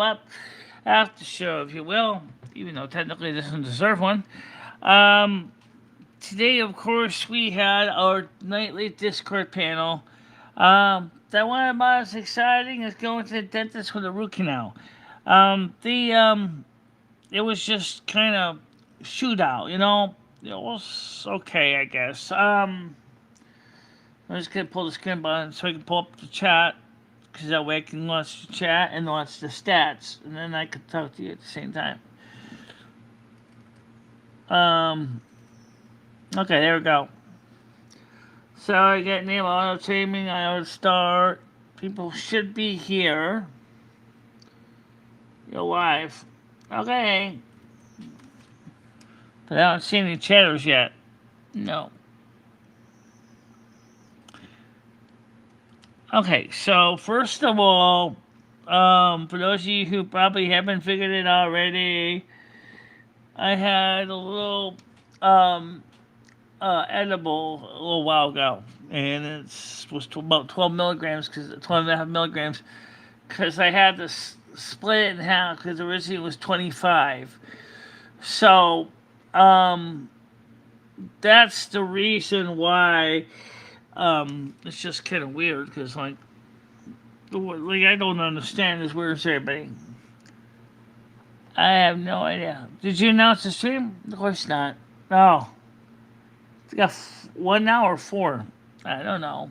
up after show, if you will, even though technically it doesn't deserve one. Um, Today, of course, we had our nightly Discord panel. That one about as exciting as going to the dentist with a root canal. The It was just kind of shootout, you know. It was okay, I guess. I'm just gonna pull the screen button so I can pull up the chat because that way I can launch the chat and launch the stats, and then I can talk to you at the same time. Um, okay, there we go. So I get name auto taming. I would start. People should be here. You're live. Okay, but I don't see any chatters yet. No. Okay, so first of all, for those of you who probably haven't figured it out already, I had a little um, edible a little while ago, and it was about 12 milligrams, 12.5 milligrams, because I had to split it in half because originally it was 25. So um, that's the reason why it's just kind of weird because like I don't understand this. Where's everybody? I have no idea. Did you announce the stream? Of course not. Oh, it's got 1 hour 4. I don't know.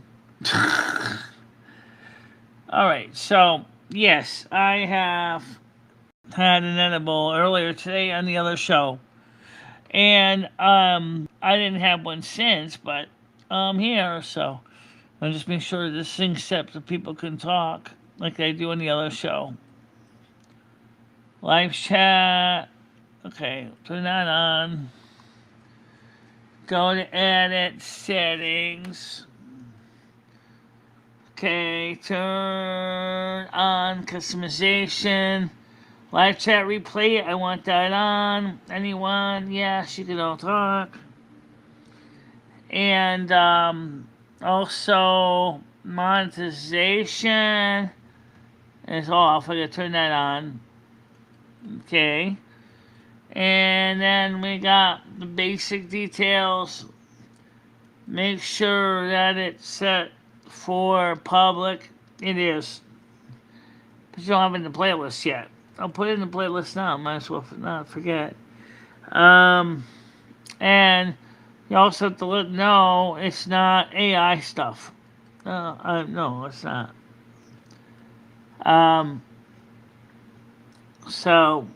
All right, so yes, I have had an edible earlier today on the other show, and I didn't have one since, but I'm here, so I'm just making sure this thing's set so people can talk like they do on the other show. Live chat. Okay, turn that on. Go to edit settings. Okay, turn on customization. Live chat replay. I want that on. Anyone? Yes, you can all talk. And also monetization is off. I gotta turn that on. Okay. And then we got the basic details. Make sure that it's set for public. It is. But you don't have it in the playlist yet. I'll put it in the playlist now. Might as well not forget. Um, and you also have to let know it's not AI stuff. No, it's not. Um, so,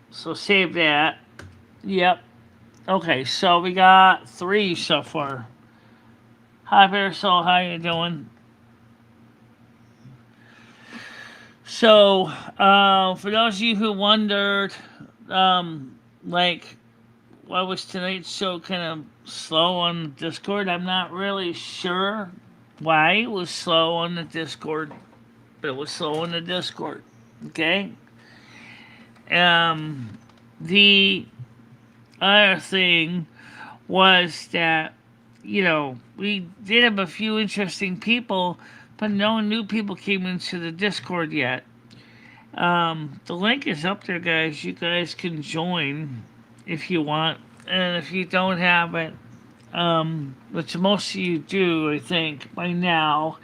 so save that. Yep. Okay, so we got 3 so far. Hi, Parasol. How you doing? So, for those of you who wondered, like, why was tonight's show kind of slow on Discord? I'm not really sure why it was slow on the Discord, but it was slow on the Discord. Okay. The other thing was that we did have a few interesting people, but no new people came into the Discord yet. The link is up there, guys. You guys can join if you want, and if you don't have it, which most of you do, I think by now.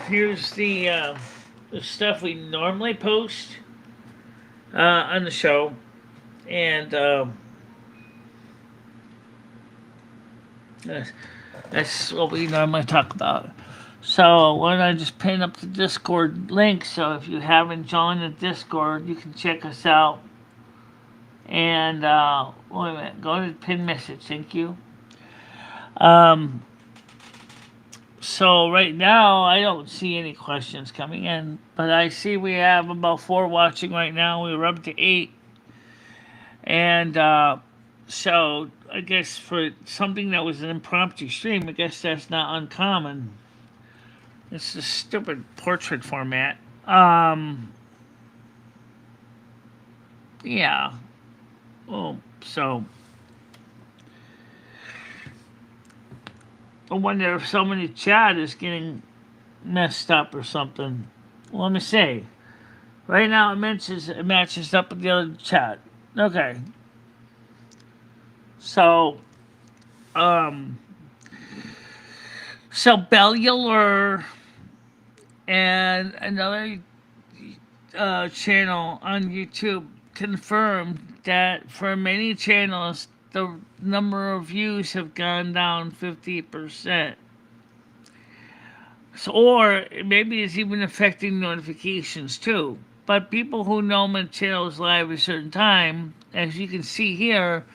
Here's the stuff we normally post on the show, and that's what we normally talk about. So why don't I just pin up the Discord link so if you haven't joined the Discord, you can check us out. And wait a minute, go to the pin message. Thank you. Um, so right now I don't see any questions coming in, but I see we have about 4 watching right now. We were up to 8, and so I guess for something that was an impromptu stream, I guess that's not uncommon. It's a stupid portrait format. Yeah. Oh, so I wonder if somebody in chat is getting messed up or something. Well, let me see. Right now it matches up with the other chat. Okay, so um, so Bellular and another channel on YouTube confirmed that for many channels the number of views have gone down 50%. So, or maybe it's even affecting notifications too. But people who know my channel is live at a certain time, as you can see here,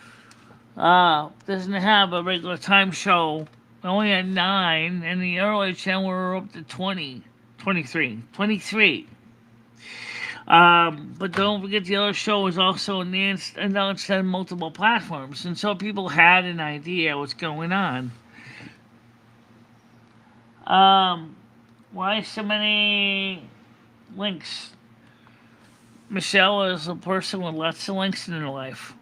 doesn't have a regular time show. Only at 9, and the earlier channel we're up to 20, 23, 23. But don't forget the other show was also announced on multiple platforms, and so people had an idea what's going on. Um, why so many links? Michelle is a person with lots of links in her life.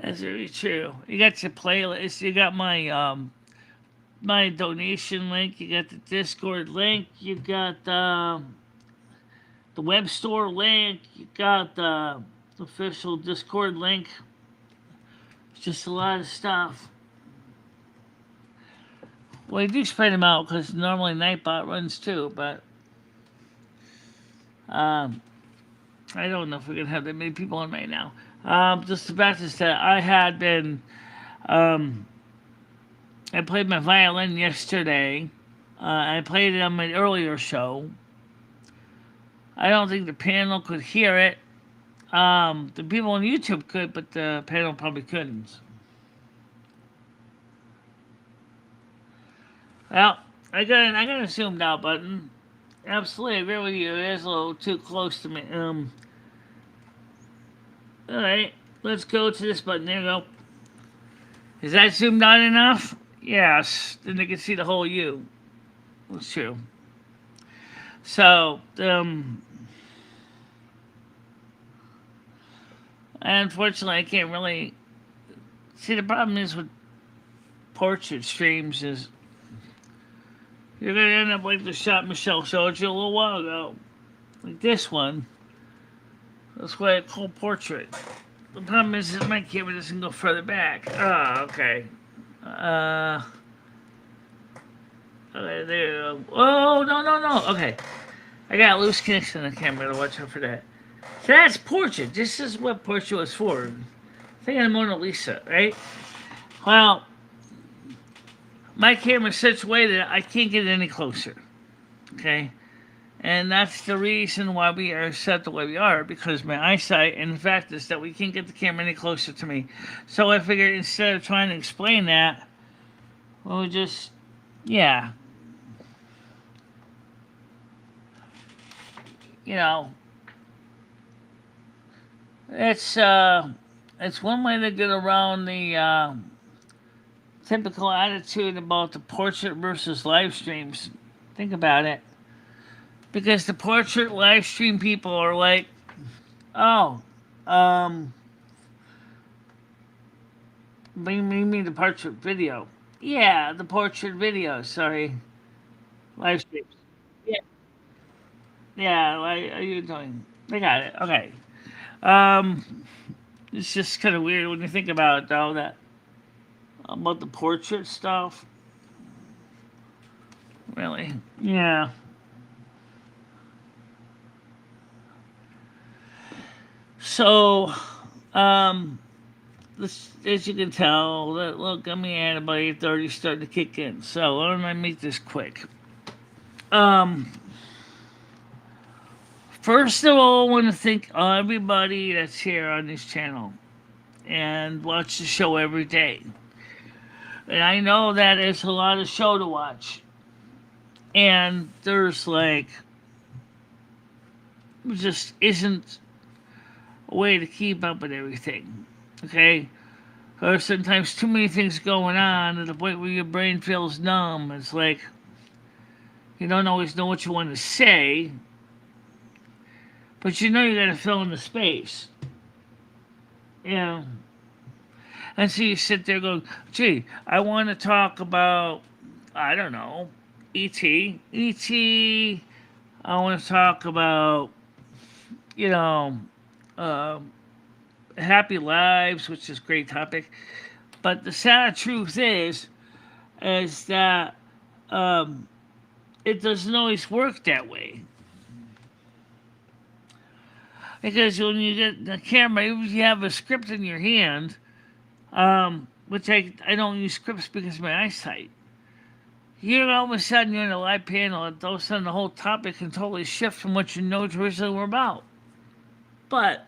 That's very true. You got your playlist. You got my donation link. You got the Discord link. You got the web store link. You got the official Discord link. It's just a lot of stuff. Well, you do spread them out because normally Nightbot runs too, but um, I don't know if we're gonna have that many people on right now. Just the fact is that I had been, um, I played my violin yesterday. I played it on my earlier show. I don't think the panel could hear it. The people on YouTube could, but the panel probably couldn't. Well, I got a zoomed out button. Absolutely, I agree with you. It is a little too close to me. All right, let's go to this button. There you go. Is that zoomed out enough? Yes. Then they can see the whole U. That's true. So, unfortunately, I can't really see. The problem is with portrait streams is you're gonna end up like the shot Michelle showed you a little while ago, like this one. That's why it's called portrait. The problem is that my camera doesn't go further back. Oh, okay. Uh, okay, there you go. Oh, no, no, no. Okay. I got a loose connection on the camera to watch out for that. So that's portrait. This is what portrait was for. Think of the Mona Lisa, right? Well, my camera's such a way that I can't get any closer. Okay? And that's the reason why we are set the way we are, because my eyesight, and the fact is that we can't get the camera any closer to me. So I figured instead of trying to explain that, we'll just, yeah, you know, it's it's one way to get around the typical attitude about the portrait versus live streams. Think about it, because the portrait live stream people are like, oh, um, you mean the portrait video? Yeah, the portrait video. Sorry, live streams. Yeah, yeah. Like, are you doing? I got it. Okay. Um, it's just kind of weird when you think about it, though. That about the portrait stuff. Really? Yeah. So, um, as you can tell, that little gummy antibody is already starting to kick in. So, why don't I make this quick? Um, First of all, I want to thank everybody that's here on this channel and watch the show every day. And I know that it's a lot of show to watch. And there's like, just isn't a way to keep up with everything. Okay? There's sometimes too many things going on to the point where your brain feels numb. It's like you don't always know what you want to say, but you know you gotta fill in the space. You know. And so you sit there going, gee, I want to talk about, I don't know, E.T. E.T. I want to talk about, you know, uh, happy lives, which is a great topic. But the sad truth is that um, it doesn't always work that way. Because when you get the camera, even if you have a script in your hand, which I don't use scripts because of my eyesight. Here, all of a sudden, you're in a live panel, and all of a sudden, the whole topic can totally shift from what you know to originally were about. But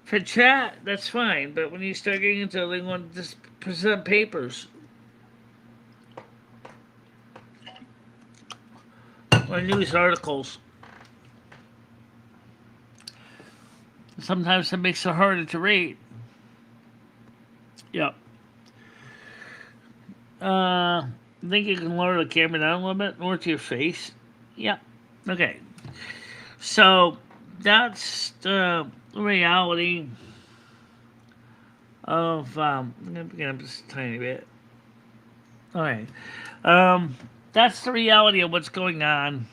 for chat, that's fine. But when you start getting into like want to just present papers or news articles, sometimes it makes it harder to read. Yep. I think you can lower the camera down a little bit more to your face. Yep. Okay. So that's the reality of I'm gonna pick it up just a tiny bit. All right. That's the reality of what's going on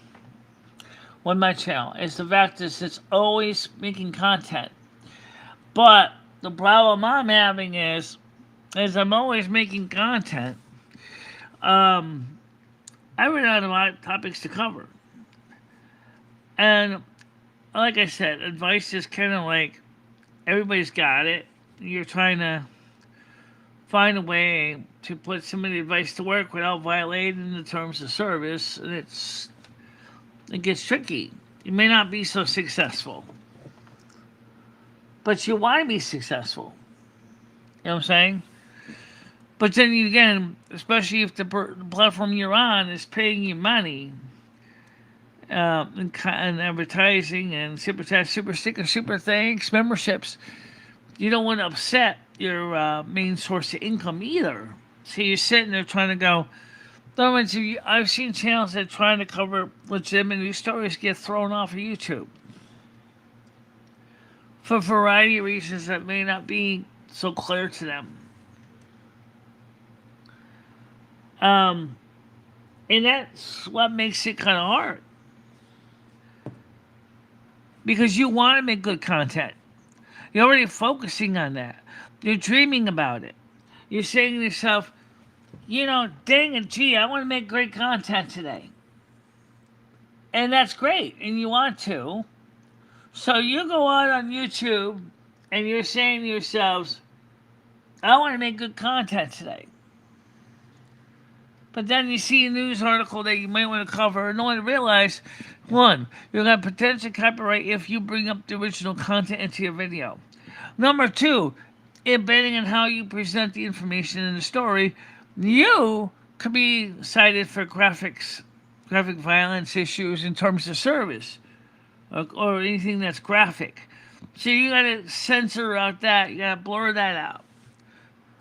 on my channel. Is the fact is it's always making content, but the problem I'm having is I'm always making content. I run out of a lot of topics to cover, and like I said, advice is kind of like everybody's got it. You're trying to find a way to put some of the advice to work without violating the terms of service, and it gets tricky. You may not be so successful, but you want to be successful. You know what I'm saying? But then again, especially if the platform you're on is paying you money, and advertising and super chat, super sticker, super thanks, memberships, you don't want to upset your main source of income either. So you're sitting there trying to go. I've seen channels that are trying to cover legitimate news stories get thrown off of YouTube for a variety of reasons that may not be so clear to them. And that's what makes it kind of hard. Because you want to make good content. You're already focusing on that. You're dreaming about it. You're saying to yourself, dang it, gee, I want to make great content today. And that's great, and you want to. So you go out on YouTube and you're saying to yourselves, I want to make good content today. But then you see a news article that you might want to cover and only realize, one, you're going to potentially copyright if you bring up the original content into your video. Number two, embedding in how you present the information in the story, you could be cited for graphic violence issues in terms of service or anything that's graphic. So you got to censor out that, you got to blur that out,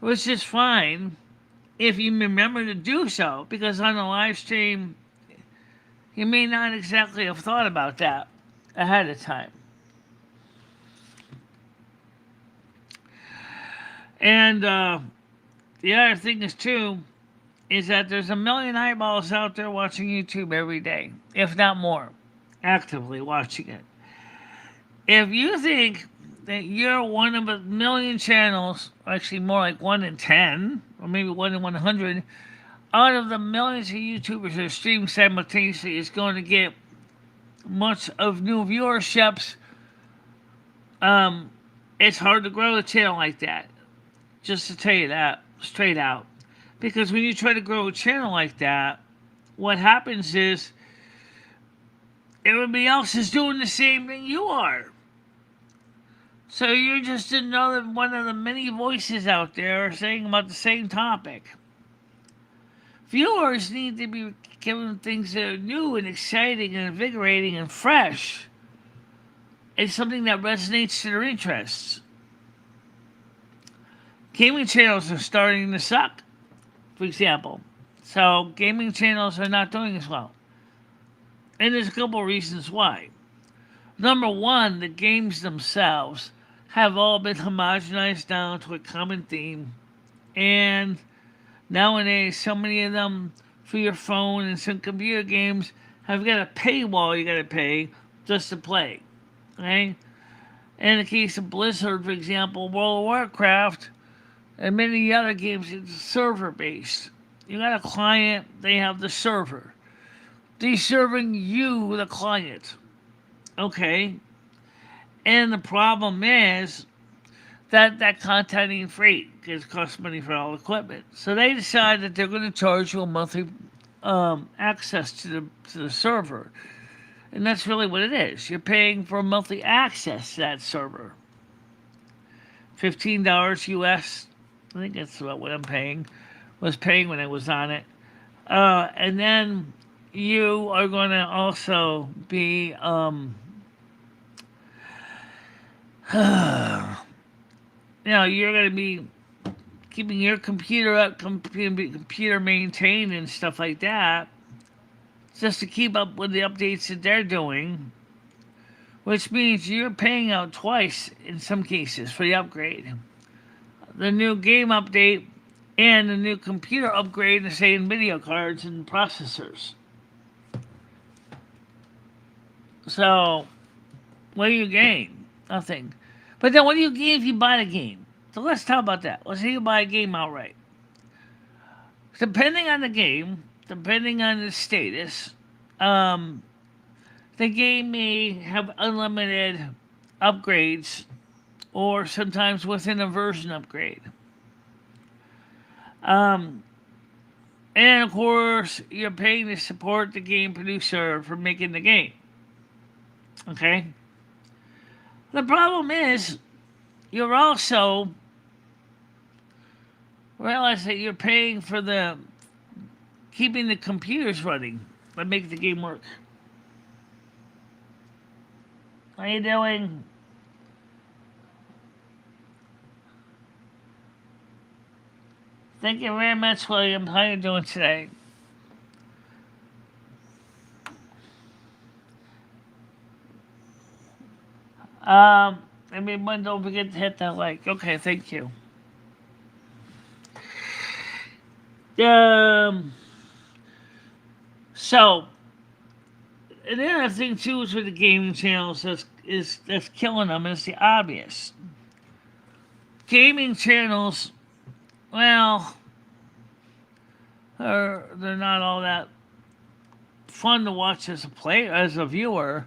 which is fine if you remember to do so, because on the live stream, you may not exactly have thought about that ahead of time. And the other thing is, too, is that there's 1 million eyeballs out there watching YouTube every day, if not more, actively watching it. If you think that you're one of 1 million channels, actually more like 1 in 10, or maybe 1 in 100, out of the millions of YouTubers that are streaming simultaneously is going to get much of new viewerships, it's hard to grow a channel like that. Just to tell you that straight out. Because when you try to grow a channel like that, what happens is everybody else is doing the same thing you are. So you're just another one of the many voices out there saying about the same topic. Viewers need to be given things that are new and exciting and invigorating and fresh. It's something that resonates to their interests. Gaming channels are starting to suck, for example. So gaming channels are not doing as well. And there's a couple of reasons why. Number one, the games themselves have all been homogenized down to a common theme. And nowadays, so many of them for your phone and some computer games have got a paywall you gotta pay just to play. Okay? In the case of Blizzard, for example, World of Warcraft, and many other games, it's server based. You got a client, they have the server. They're serving you, the client. Okay? And the problem is that content ain't free because it costs money for all equipment. So they decide that they're going to charge you a monthly access to the server, and that's really what it is. You're paying for monthly access to that server. $15 US. I think that's about what I'm paying. Was paying when I was on it, and then you are going to also be you're going to be keeping your computer up, computer maintained and stuff like that, just to keep up with the updates that they're doing, which means you're paying out twice in some cases for the upgrade. The new game update and the new computer upgrade, the same video cards and processors. So, what do you gain? Nothing. But then what do you gain if you buy the game? So let's talk about that. Let's say you buy a game outright. Depending on the game, depending on the status, um, the game may have unlimited upgrades or sometimes within a version upgrade. Um, and of course, you're paying to support the game producer for making the game. Okay? The problem is, you're also realize that you're paying for the keeping the computers running that make the game work. How you doing? Thank you very much, William. How you doing today? Everyone, don't forget to hit that like. Okay, thank you. Um, so another thing too is with the gaming channels that's killing them is the obvious. Gaming channels, well, they're not all that fun to watch as a player, as a viewer.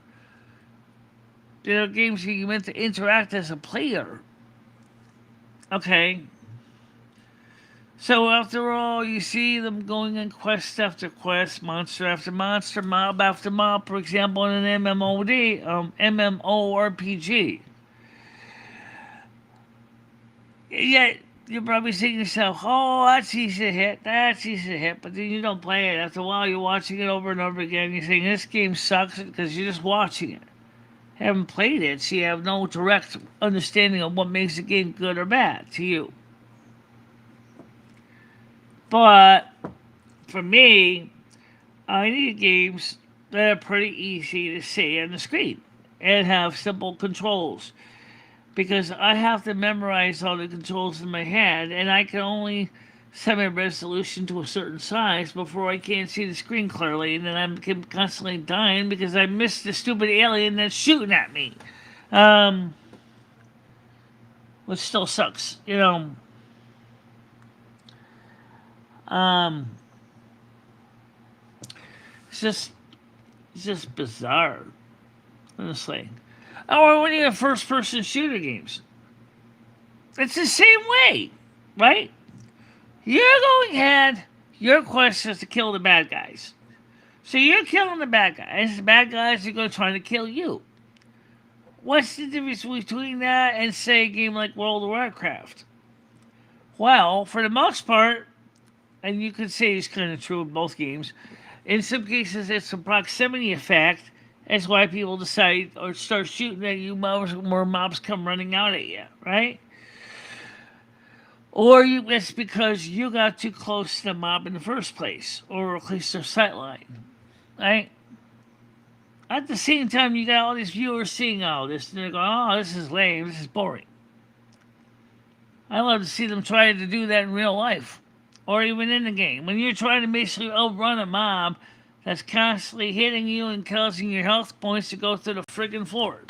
They're games you meant to interact as a player. Okay. So after all, you see them going on quest after quest, monster after monster, mob after mob, for example, in an MMORPG. Yet you're probably saying to yourself, "Oh, that's easy to hit, that's easy to hit," but then you don't play it. After a while, you're watching it over and over again. You're saying this game sucks because you're just watching it. Haven't played it, so you have no direct understanding of what makes the game good or bad to you. But for me, I need games that are pretty easy to see on the screen and have simple controls because I have to memorize all the controls in my head and I can only set my resolution to a certain size before I can't see the screen clearly and then I'm constantly dying because I missed the stupid alien that's shooting at me. Um, which still sucks, you know. Um, it's just It's just bizarre, honestly. Or when you have first person shooter games, it's the same way, right? You're going ahead, your quest is to kill the bad guys. So you're killing the bad guys, the bad guys are going to try to kill you. What's the difference between that and, say, a game like World of Warcraft? Well, for the most part, and you could say it's kind of true in both games, in some cases it's a proximity effect. That's why people decide or start shooting at you more mobs come running out at you, right? Or it's because you got too close to the mob in the first place, or at least their sight line, right? At the same time, you got all these viewers seeing all this, and they're going, "Oh, this is lame. This is boring." I love to see them try to do that in real life, or even in the game. When you're trying to basically outrun a mob that's constantly hitting you and causing your health points to go through the friggin' floor.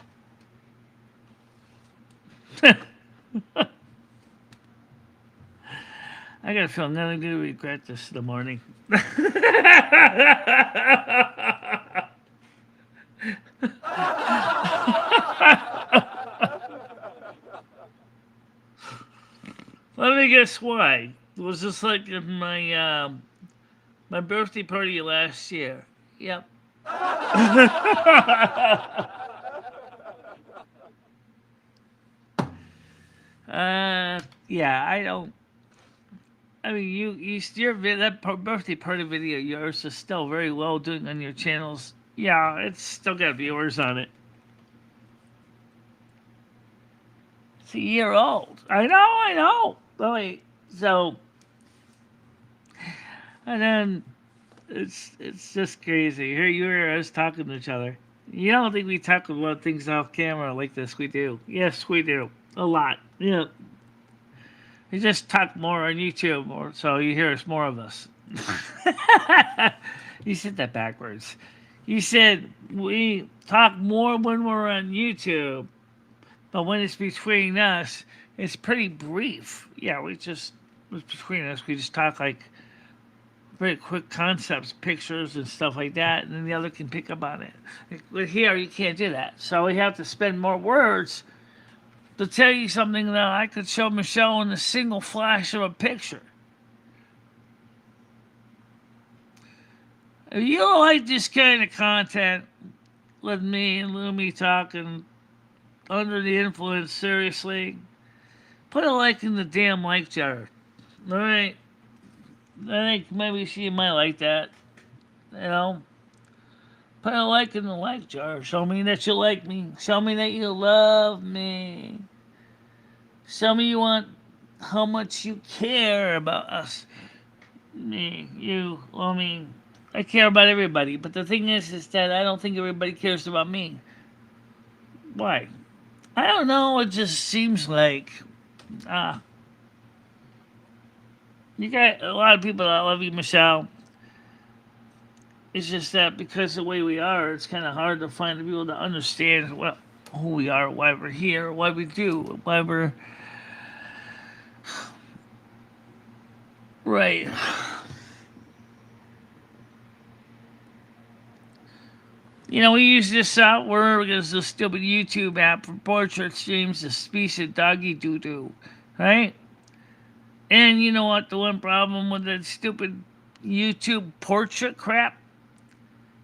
I got a feeling I'm going to regret this in the morning. Let me guess why. It was just like my birthday party last year. Yep. Yeah, I don't. I mean, that birthday party video of yours is still very well doing on your channels. Yeah, it's still got viewers on it. It's a year old. I know. Oh, wait, so and then it's just crazy. Here you are, us talking to each other. You don't think we talk about things off camera like this? We do. Yes, we do. A lot. Yeah. We just talk more on YouTube, or so you hear us more of us. You said that backwards. You said we talk more when we're on YouTube, but when it's between us, it's pretty brief. Yeah, between us, we just talk like very quick concepts, pictures, and stuff like that, and then the other can pick up on it. But here, you can't do that. So we have to spend more words to tell you something that I could show Michelle in a single flash of a picture. If you don't like this kind of content, with me and Lumi talking under the influence, seriously, put a like in the damn like jar. Alright? I think maybe she might like that. You know? Put a like in the like jar. Show me that you like me. Show me that you love me. Show me how much you care about us. Me, you, I care about everybody. But the thing is that I don't think everybody cares about me. Why? I don't know. It just seems like, you got a lot of people that love you, Michelle. It's just that because of the way we are, it's kind of hard to find people to understand who we are, why we're here, why we do, why we're right. You know, we use this software because the stupid YouTube app for portrait streams, the piece of doggy doo doo, right? And you know what? The one problem with that stupid YouTube portrait crap,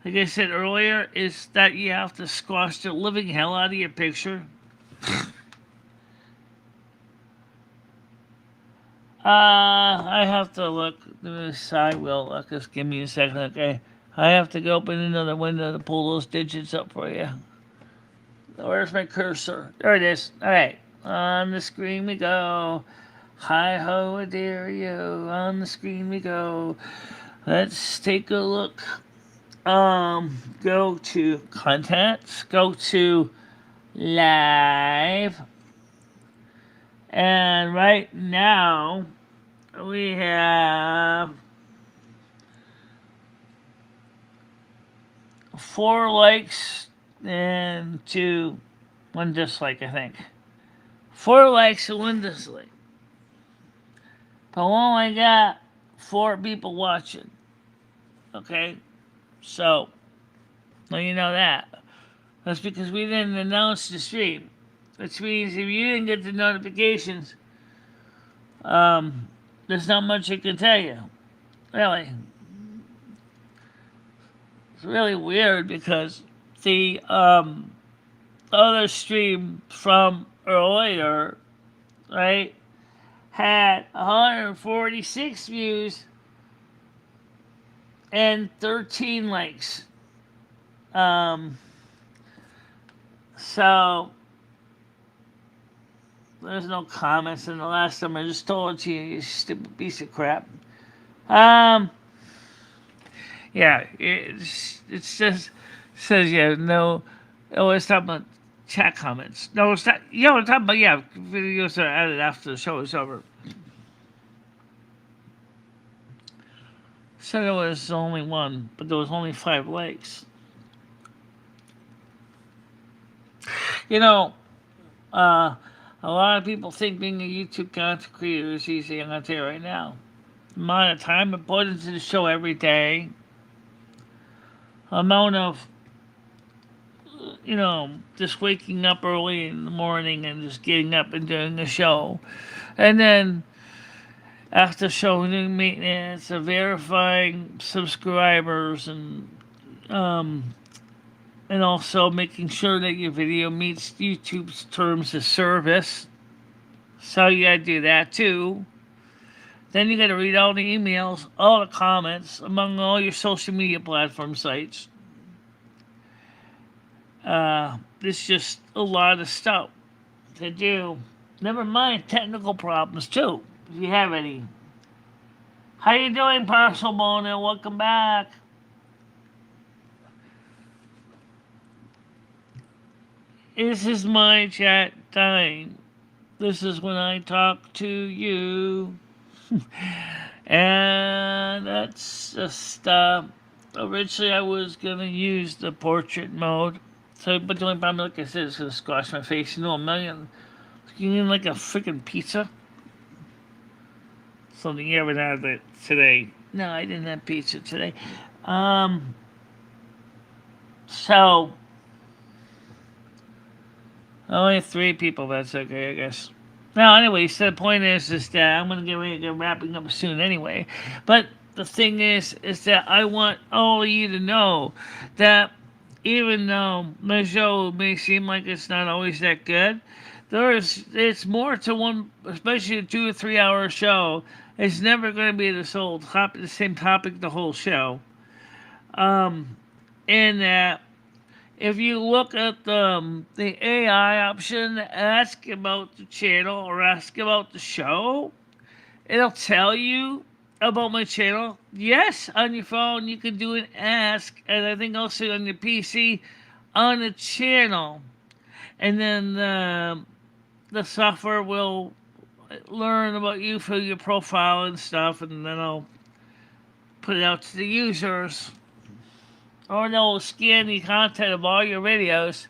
like I said earlier, is that you have to squash the living hell out of your picture. I have to look. I will look. Just give me a second, okay? I have to go open another window to pull those digits up for you. Where's my cursor? There it is. All right. On the screen we go. Hi ho, dare you. On the screen we go. Let's take a look. Go to contents. Go to live. And right now we have 4 likes and 1 dislike, I think. 4 likes and 1 dislike. But we only got 4 people watching. Okay? So, well, you know that. That's because we didn't announce the stream. Which means if you didn't get the notifications, there's not much I can tell you. Really. It's really weird because the other stream from earlier, right, had 146 views and 13 likes. So there's no comments, and the last time I just told it to you, you stupid piece of crap. Yeah, it's just says no. Always talking about chat comments. No, it's not. You know what I'm talking about? Yeah, videos that are added after the show is over. Said there was only one, but there was only 5 likes. You know, uh, a lot of people think being a YouTube content creator is easy. I'm gonna tell you right now. The amount of time I put into the show every day, amount of just waking up early in the morning and just getting up and doing the show, and then after show doing maintenance, verifying subscribers, um, and also making sure that your video meets YouTube's terms of service. So you gotta do that too. Then you gotta read all the emails, all the comments among all your social media platform sites. It's just a lot of stuff to do. Never mind technical problems too, if you have any. How you doing, Parcel Mona? Welcome back. This is my chat time. This is when I talk to you. And that's just, originally I was going to use the portrait mode. So, but the only problem, like I said, is going to squash my face. You know, looking like a freaking pizza. Something you haven't had it today. No, I didn't have pizza today. So, only 3 people, that's okay, I guess. Now, anyway, so the point is that I'm going to get ready to get wrapping up soon anyway. But the thing is that I want all of you to know that even though my show may seem like it's not always that good, it's more to one, especially a 2 or 3 hour show. It's never going to be the same topic the whole show. And that if you look at the AI option, ask about the channel or ask about the show, it'll tell you about my channel. Yes, on your phone you can do an ask, and I think also on your PC on the channel. And then the software will learn about you through your profile and stuff, and then I'll put it out to the users. Or they'll scan the content of all your videos,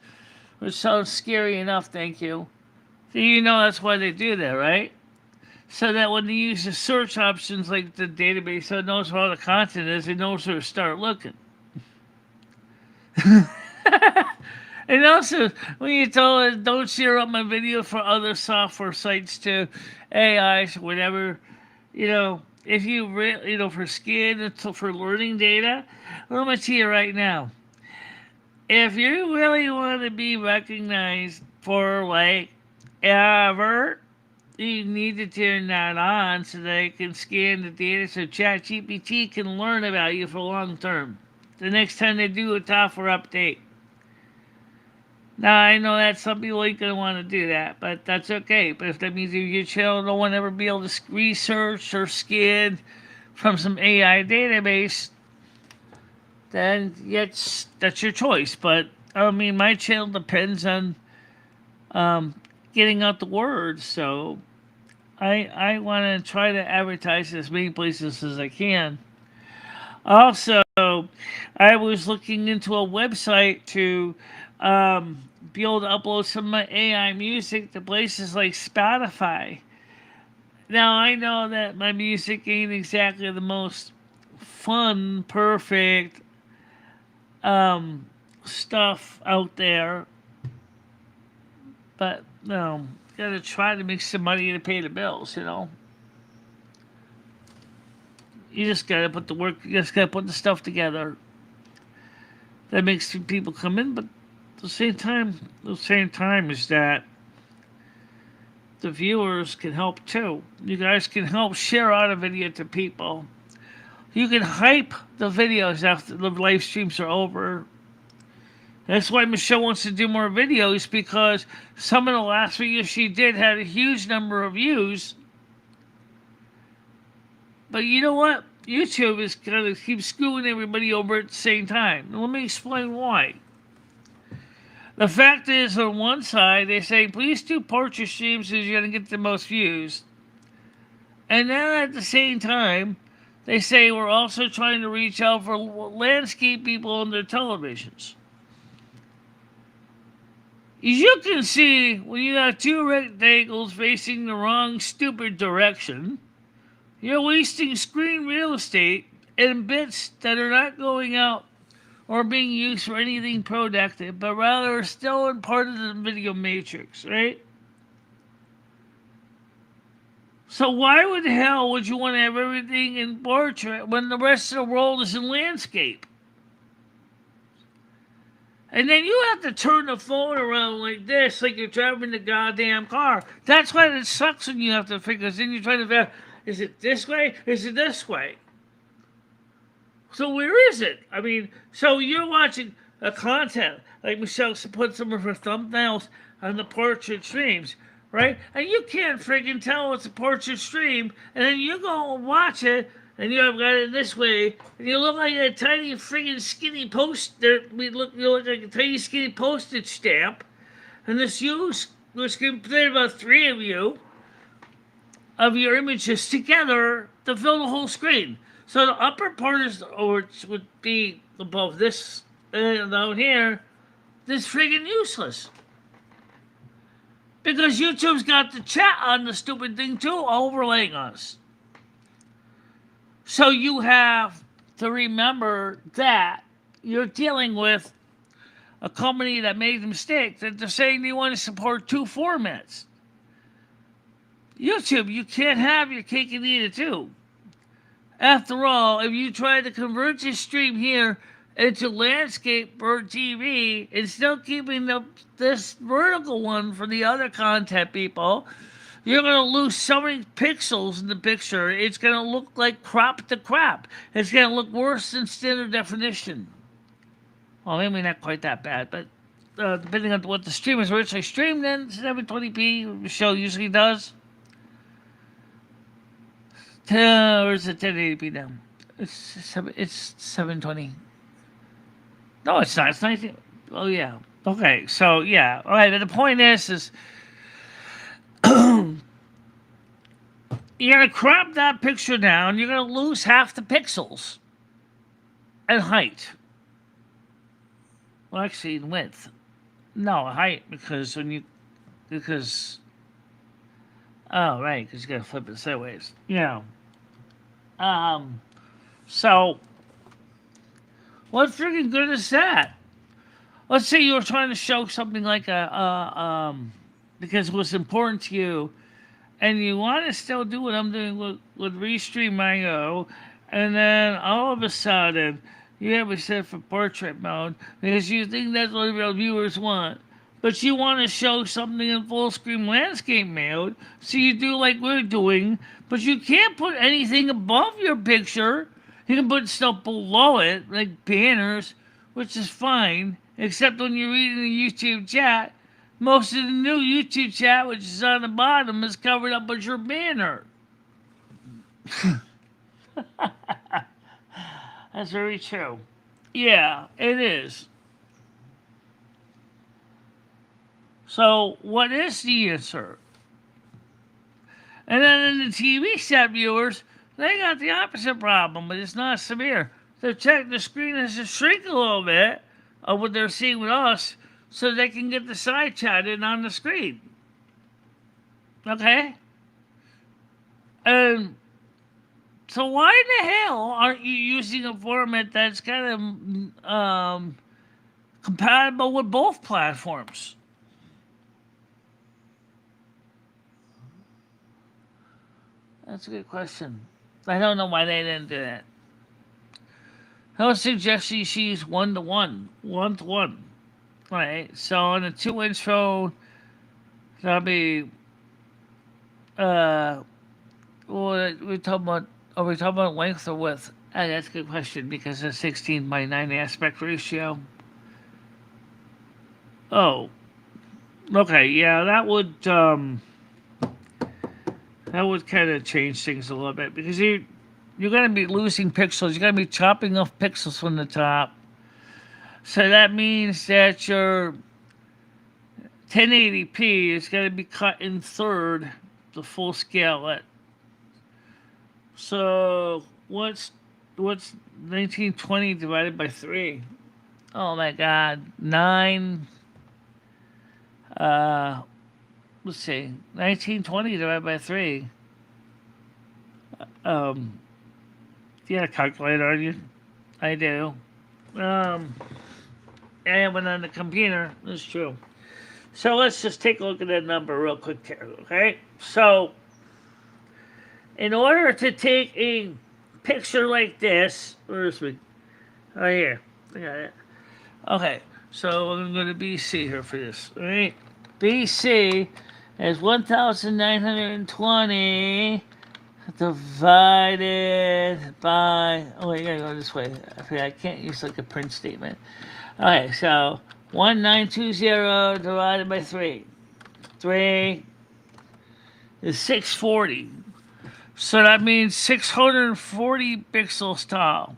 which sounds scary enough, thank you. So you know that's why they do that, right? So that when they use the search options like the database, so it knows where all the content is, it knows where to start looking. And also, when you tell it, don't share up my video for other software sites to AIs, whatever, if you really, for skin, for learning data, what am I to you right now? If you really want to be recognized for like ever, you need to turn that on so they can scan the data so ChatGPT can learn about you for long term. The next time they do a software update. Now, I know that some people ain't going to want to do that, but that's okay. But if that means your channel don't want to ever be able to research or scan from some AI database, then that's your choice. But, I mean, my channel depends on getting out the word, so I want to try to advertise as many places as I can. Also, I was looking into a website to be able to upload some of my AI music to places like Spotify. Now, I know that my music ain't exactly the most fun, perfect stuff out there, but gotta try to make some money to pay the bills, You just gotta put the work, you just gotta put the stuff together that makes people come in, but at the same time is that the viewers can help too. You guys can help share out a video to people. You can hype the videos after the live streams are over. That's why Michelle wants to do more videos, because some of the last videos she did had a huge number of views. But you know what? YouTube is going to keep screwing everybody over at the same time. Let me explain why. The fact is, on one side, they say, please do portrait streams because you're going to get the most views. And then at the same time, they say we're also trying to reach out for landscape people on their televisions. As you can see, when you have two rectangles facing the wrong stupid direction, you're wasting screen real estate and bits that are not going out or being used for anything productive, but rather are still in part of the video matrix, right? So why would the hell would you want to have everything in portrait when the rest of the world is in landscape? And then you have to turn the phone around like this, like you're driving the goddamn car. That's why it sucks when you have to figure. Then you're trying to figure, is it this way? Is it this way? So where is it? I mean, so you're watching a content like Michelle put some of her thumbnails on the portrait streams, right? And you can't freaking tell it's a portrait stream, and then you go and watch it, and you have got it this way, and you look like a tiny friggin' skinny you look like a tiny skinny postage stamp, and this use which can fit about three of your images together to fill the whole screen. So the upper part is, would be above this, and down here, this friggin' useless. Because YouTube's got the chat on the stupid thing too, overlaying us. So you have to remember that you're dealing with a company that made the mistake that they're saying they want to support two formats. YouTube, you can't have your cake and eat it too. After all, if you try to convert your stream here into landscape for TV and still keeping this vertical one for the other content people, you're going to lose so many pixels in the picture, it's going to look like crop to crap. It's going to look worse than standard definition. Well, maybe not quite that bad, but depending on what the stream is originally streamed in, 720p, the show usually does. Or is it 1080p now? It's 720. No, it's not. It's 19. Oh, yeah. Okay, so, yeah. All right, but the point is you're going to crop that picture down. You're going to lose half the pixels and height. Well, actually, in width. No, height, because oh, right, because you got to flip it sideways. Yeah. So, what freaking good is that? Let's say you were trying to show something like because it was important to you, and you want to still do what I'm doing with Restream Mango, and then all of a sudden, you have it set for portrait mode, because you think that's what real viewers want. But you want to show something in full screen landscape mode, so you do like we're doing, but you can't put anything above your picture. You can put stuff below it, like banners, which is fine, except when you're reading the YouTube chat. Most of the new YouTube chat, which is on the bottom, is covered up with your banner. That's very true. Yeah, it is. So, what is the answer? And then in the TV set viewers, they got the opposite problem, but it's not severe. They're checking the screen has to shrink a little bit of what they're seeing with us so they can get the side chat in on the screen. Okay? And so why the hell aren't you using a format that's kind of compatible with both platforms? That's a good question. I don't know why they didn't do that. I would suggest you use 1-to-1. 1-to-1. Right. So on a 2-inch phone, that'll be we're talking about are we talking about length or width? That's a good question because it's 16:9 aspect ratio. Oh. Okay, yeah, that would kind of change things a little bit because you're going to be losing pixels. You're going to be chopping off pixels from the top. So that means that 1080p is going to be cut in third, the full scale. So what's 1920 divided by 3? Oh my God, 9. Uh, let's see, 1920 divided by 3. Um, you got a calculator on you? I do. Um, and when on the computer, it's true. So let's just take a look at that number real quick here, okay? So in order to take a picture like this, where's me? Right here. I got it. Okay, so I'm going to BC here for this. All right, BC is 1,920 divided by. Oh wait, I gotta go this way. I can't use like a print statement. Okay, so 1920 divided by 3. 3 is 640. So that means 640 pixels tall.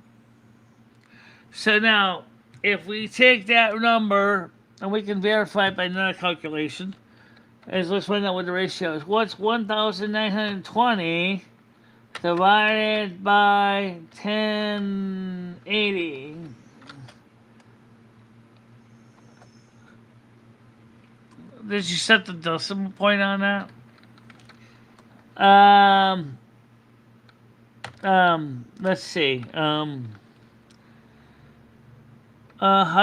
So now, if we take that number and we can verify it by another calculation, let's find out what the ratio is. What's 1,920 divided by 1080? Did you set the decimal point on that? Let's see. How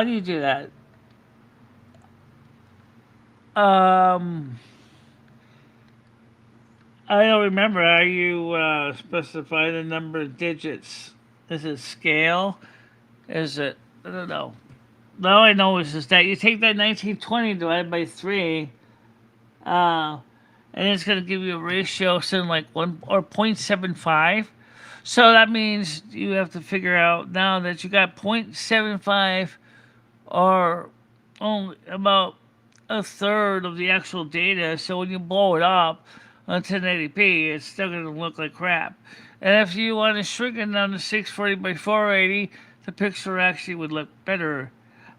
do you do that? I don't remember how you specify the number of digits. Is it scale? Is it? I don't know. All I know is just that you take that 1920 divided by 3, and it's going to give you a ratio of something like 1 or 0.75. So that means you have to figure out now that you got 0.75 or only about a third of the actual data. So when you blow it up on 1080p, it's still going to look like crap. And if you want to shrink it down to 640 by 480, the picture actually would look better.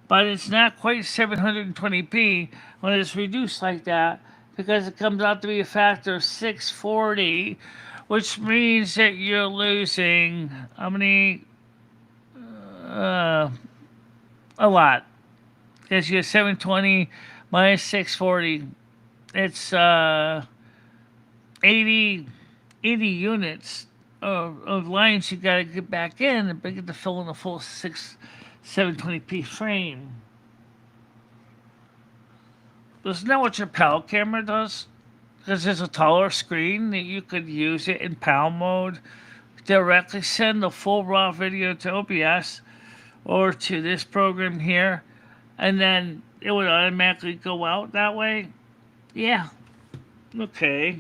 But it's not quite 720p when it's reduced like that because it comes out to be a factor of 640, which means that you're losing how many? Uh, a lot. Because you have 720 minus 640. It's 80, 80 units of lines you got to get back in and get to fill in a full 720p frame. Isn't that what your PAL camera does? Because there's a taller screen that you could use it in PAL mode. Directly send the full raw video to OBS or to this program here, and then it would automatically go out that way. Yeah. Okay.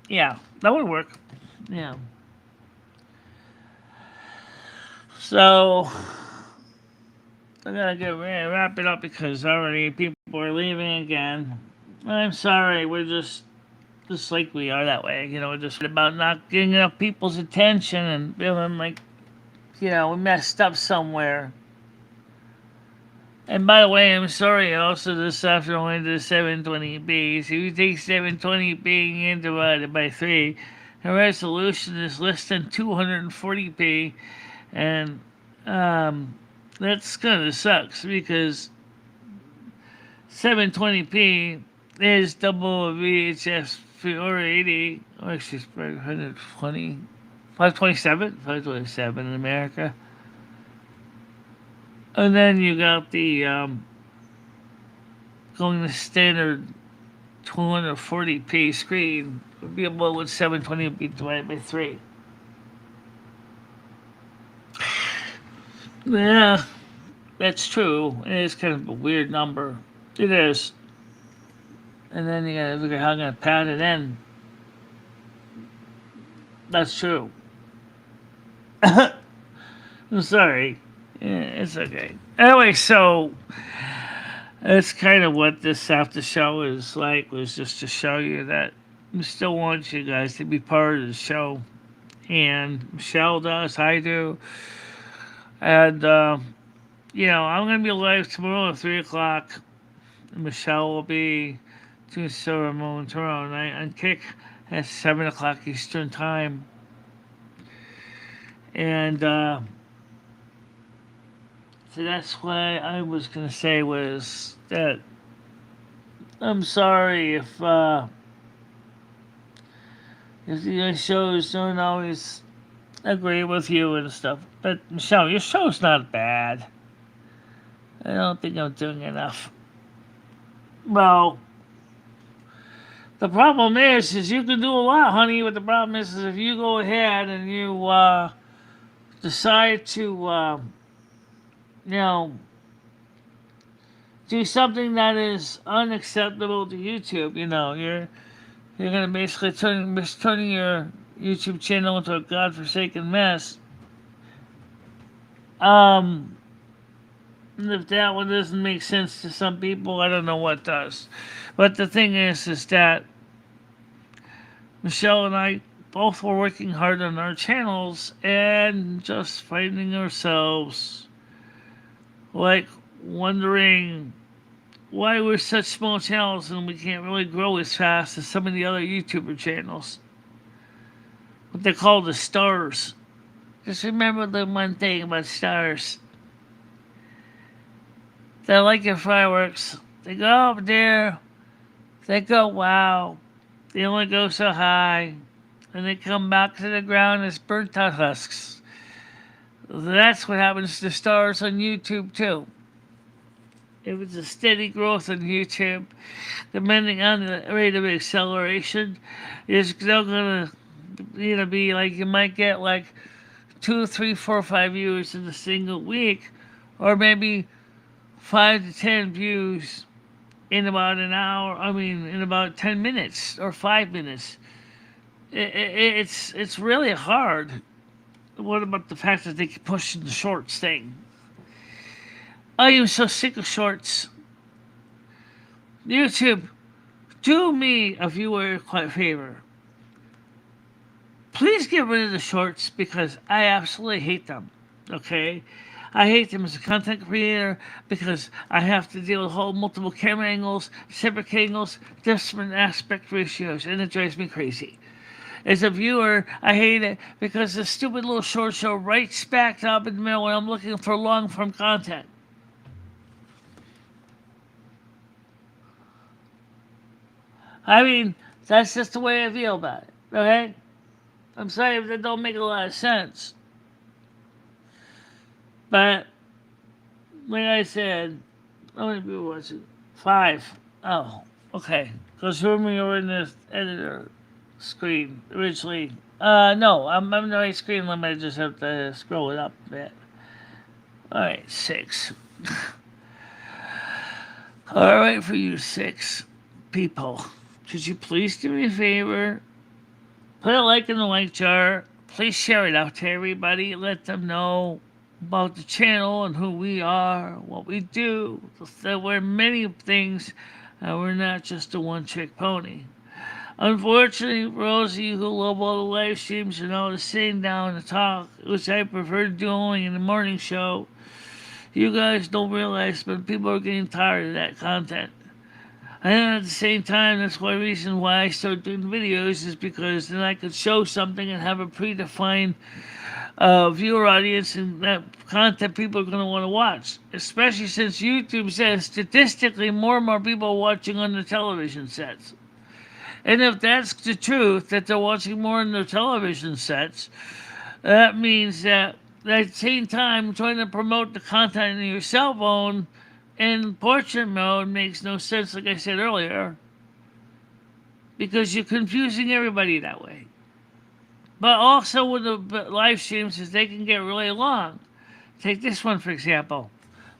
Yeah, that would work. Yeah. So I gotta get ready to wrap it up because already people are leaving again. I'm sorry, we're just like we are that way. Just about not getting enough people's attention and feeling like we messed up somewhere. And by the way, I'm sorry also this software went to 720p. So you take 720p and divided by 3, the resolution is less than 240p. And that's kind of sucks because 720p is double VHS 480, or actually 520, 527 in America. And then you got the going to standard 240p screen would be about what 720 would be divided by 3. Yeah, that's true. It is kind of a weird number. It is. And then you gotta figure out how I'm gonna pad it in. That's true. I'm sorry. Yeah, it's okay. Anyway, so that's kind of what this after show is like, was just to show you that we still want you guys to be part of the show. And Michelle does, I do. And I'm gonna be live tomorrow at 3 o'clock. Michelle will be doing Silver Moon tomorrow night on Kick at 7 o'clock Eastern time. And so that's what I was gonna say was that I'm sorry if the shows don't always agree with you and stuff. But Michelle, your show's not bad. I don't think I'm doing enough. Well, the problem is you can do a lot, honey. But the problem is if you go ahead and you decide to, you know, do something that is unacceptable to YouTube, you're gonna basically turning your YouTube channel into a godforsaken mess. Um, and if that one doesn't make sense to some people, I don't know what does. But the thing is that Michelle and I both were working hard on our channels and just finding ourselves like wondering why we're such small channels and we can't really grow as fast as some of the other YouTuber channels. What they call the stars. Just remember the one thing about stars. They're like your fireworks. They go up there, they go wow, they only go so high, and they come back to the ground as burnt out husks. That's what happens to stars on YouTube too. If it's a steady growth on YouTube, depending on the rate of acceleration, it's still gonna be like you might get like 2, 3, 4, 5 views in a single week, or maybe 5 to 10 views in about an hour. I mean, in about 10 minutes or 5 minutes. It's really hard. What about the fact that they keep pushing the shorts thing? I am so sick of shorts. YouTube, do me a viewer quite favor. Please get rid of the shorts because I absolutely hate them. Okay? I hate them as a content creator because I have to deal with whole multiple camera angles, separate angles, different aspect ratios, and it drives me crazy. As a viewer, I hate it because the stupid little short show right smack up in the middle when I'm looking for long form content. I mean, that's just the way I feel about it. Okay? I'm sorry if that don't make a lot of sense. But like I said, how many people was it? 5. Oh, okay. Because we were in this editor screen originally. No, I'm in the right screen limit. I just have to scroll it up a bit. Alright, 6. Alright, for you 6 people, could you please do me a favor? Put a like in the like jar. Please share it out to everybody. Let them know about the channel and who we are, what we do. That we're many things, and we're not just a one-trick pony. Unfortunately, for those of you who love all the live streams and all the sitting down and talk, which I prefer doing in the morning show, you guys don't realize, but people are getting tired of that content. And at the same time, that's one reason why I started doing videos is because then I could show something and have a predefined viewer audience and that content people are going to want to watch. Especially since YouTube says statistically more and more people are watching on the television sets. And if that's the truth, that they're watching more on their television sets, that means that at the same time trying to promote the content in your cell phone in portrait mode makes no sense, like I said earlier, because you're confusing everybody that way. But also with the live streams is they can get really long. Take this one for example.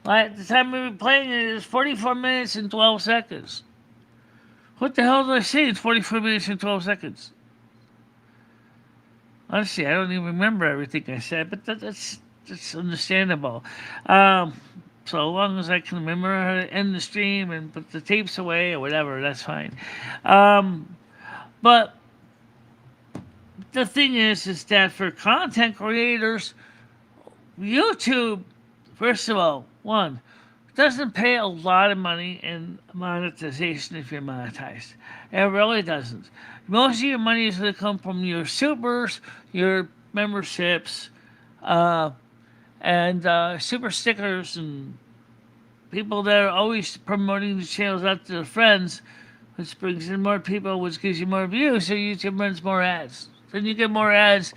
Like the time we were playing it is 44 minutes and 12 seconds. What the hell did I say? It's 44 minutes and 12 seconds. Honestly, I don't even remember everything I said, but that's understandable. So long as I can remember how to end the stream and put the tapes away or whatever, that's fine. But the thing is that for content creators, YouTube, first of all, One, it doesn't pay a lot of money in monetization if you're monetized. It really doesn't. Most of your money is going to come from your supers, your memberships, uh, and super stickers and people that are always promoting the channels out to their friends, which brings in more people, which gives you more views, so YouTube runs more ads. Then you get more ads,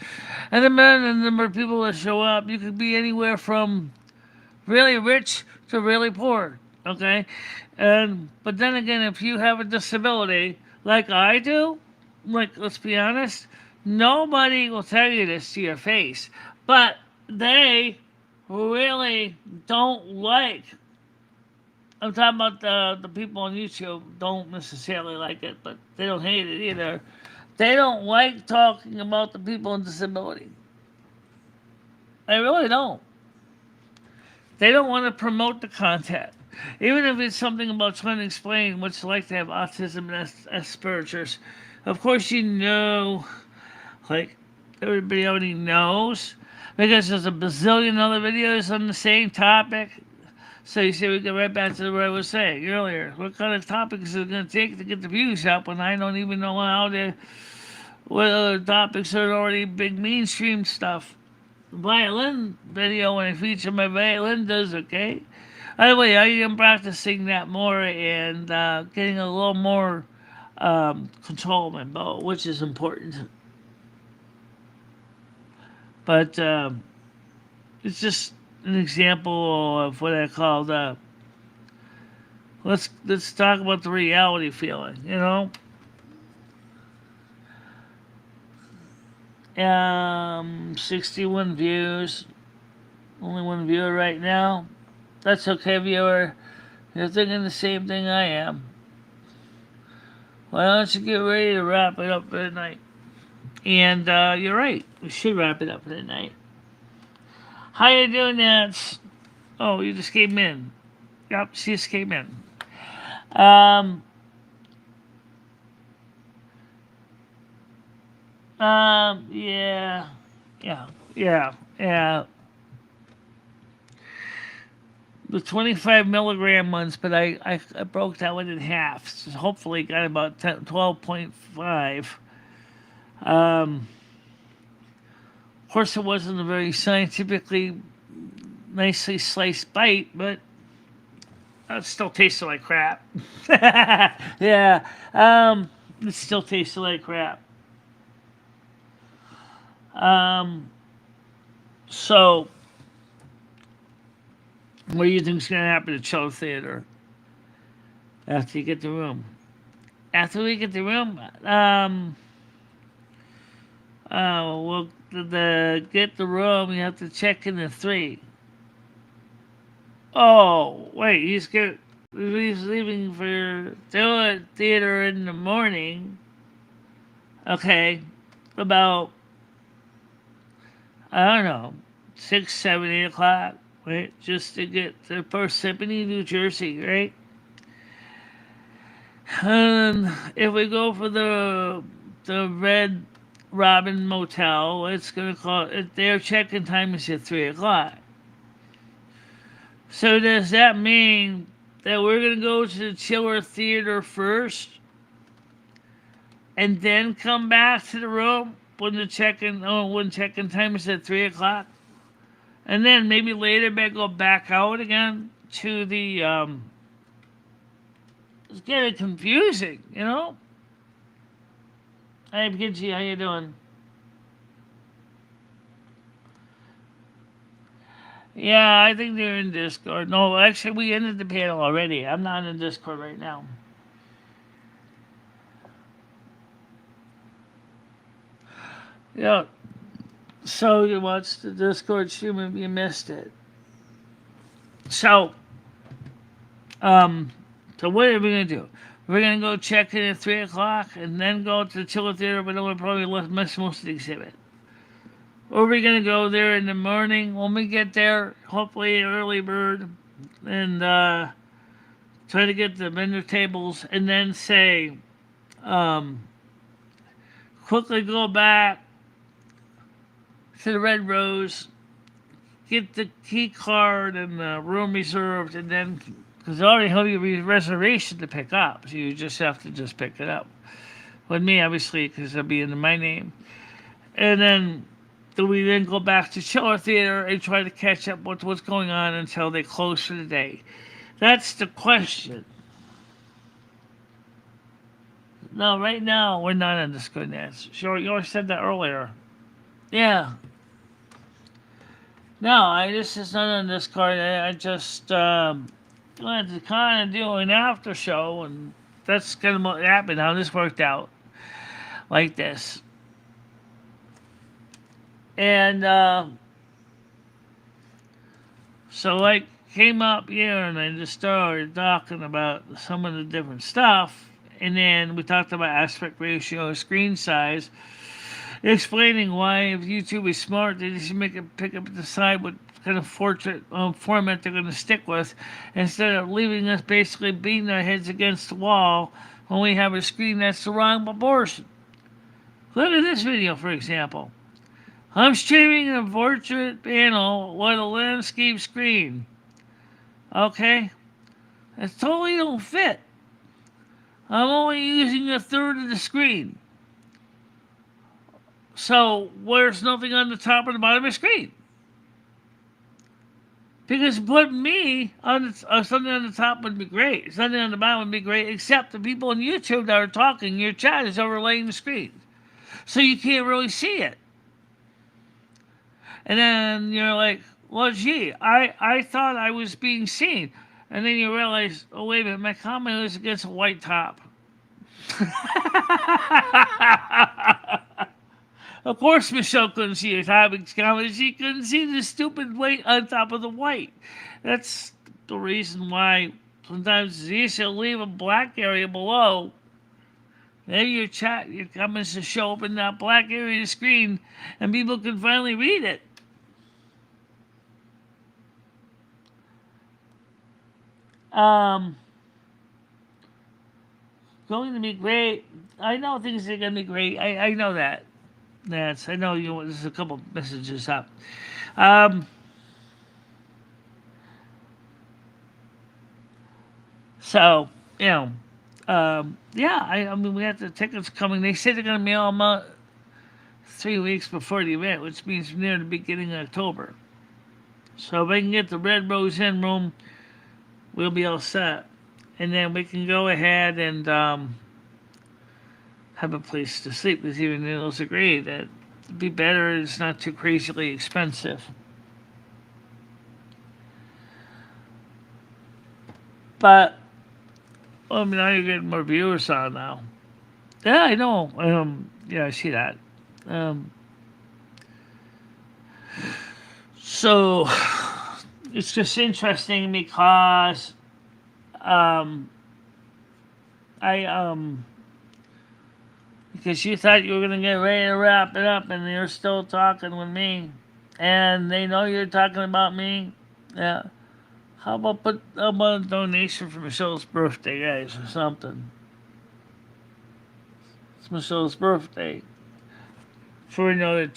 and the number of people that show up, you could be anywhere from really rich to really poor. Okay, and but then again, if you have a disability like I do, like let's be honest, nobody will tell you this to your face, but they really don't like. I'm talking about the people on YouTube don't necessarily like it, but they don't hate it either. They don't like talking about the people with disability. They really don't. They don't want to promote the content. Even if it's something about trying to explain what it's like to have autism and Asperger's. Of course, like everybody already knows, because there's a bazillion other videos on the same topic. So you see, we get right back to what I was saying earlier. What kind of topics is it going to take to get the views up when I don't even know what other topics are already big mainstream stuff? Violin video when I feature my violin does okay. By the way, I am practicing that more and getting a little more control of my bow, which is important. But it's just an example of what I call the let's talk about the reality feeling. 61 views, only one viewer right now. That's okay, viewer. You're thinking the same thing I am. Why don't you get ready to wrap it up for the night? And you're right. We should wrap it up for the night. How you doing, Nance? Oh, you just came in. Yep, she just came in. Um, yeah, yeah. The 25 milligram ones, but I broke that one in half. So hopefully got about 12.5. Of course, it wasn't a very scientifically nicely sliced bite, but it still tasted like crap. Yeah, it still tasted like crap. Um, so, what do you think's going to happen to Cello Theater after you get the room? After we get the room, well, get the room, you have to check in at 3. Oh, wait, he's leaving for theater in the morning. Okay, about, I don't know, 6, 7, 8 o'clock, right? Just to get to Parsippany, New Jersey, right? And if we go for the Red Robin Motel, it's gonna cost. Their check-in time is at 3 o'clock. So does that mean that we're gonna go to the Chiller Theater first, and then come back to the room when check-in time is at 3 o'clock, and then maybe later go back out again to the It's getting confusing. Hey, Gidgy, how you doing? Yeah, I think they're in Discord. No, actually, we ended the panel already. I'm not in Discord right now. Yeah. So you watched the Discord stream if you missed it. So, um, so what are we gonna do? We're gonna go check in at 3 o'clock and then go to the Chiller Theater, but then we'll probably miss most of the exhibit. Or we're gonna go there in the morning when we get there, hopefully early bird, and try to get the vendor tables, and then say, um, quickly go back to the Red Rose, get the key card and the room reserved, and then because they already have your reservation to pick up, so you just have to just pick it up. With me, obviously, because it'll be in my name. And then do we then go back to Chiller Theater and try to catch up with what's going on until they close for the day? That's the question. No, right now we're not on Discord Nets. Sure, you already said that earlier. Yeah. No, I this is not on Discord. I just wanted to kind of do an after show, and that's kind of what happened. How this worked out like this, and so I came up here and I just started talking about some of the different stuff, and then we talked about aspect ratio, screen size, explaining why if YouTube is smart, they just make it pick up and decide what kind of portrait format they're going to stick with, instead of leaving us basically beating our heads against the wall when we have a screen that's the wrong proportion. Look at this video, for example. I'm streaming a portrait panel with a landscape screen. Okay? It totally don't fit. I'm only using a third of the screen. So, there's nothing on the top or the bottom of the screen. Because put me on something on the top would be great. Something on the bottom would be great, except the people on YouTube that are talking, your chat is overlaying the screen. So you can't really see it. And then you're like, well, gee, I thought I was being seen. And then you realize, oh, wait a minute, my comment was against a white top. Of course, Michelle couldn't see her topics comment. She couldn't see the stupid white on top of the white. That's the reason why sometimes it's easier to leave a black area below. Then your chat, your comments to show up in that black area of the screen, and people can finally read it. Going to be great. I know things are going to be great. I know that. I know you. There's a couple messages up. Um, so you know, yeah. I mean, we have the tickets coming. They said they're going to mail them out 3 weeks before the event, which means near the beginning of October. So if I can get the Red Rose Inn room, we'll be all set, and then we can go ahead and have a place to sleep. Because even those agree that it'd be better. It's not too crazily expensive. But I mean, now you're getting more viewers on now. Yeah, I know. Yeah, I see that. Um, so it's just interesting because I because you thought you were gonna get ready to wrap it up, and you're still talking with me, and they know you're talking about me. Yeah. How about a donation for Michelle's birthday, guys, or something? It's Michelle's birthday. For another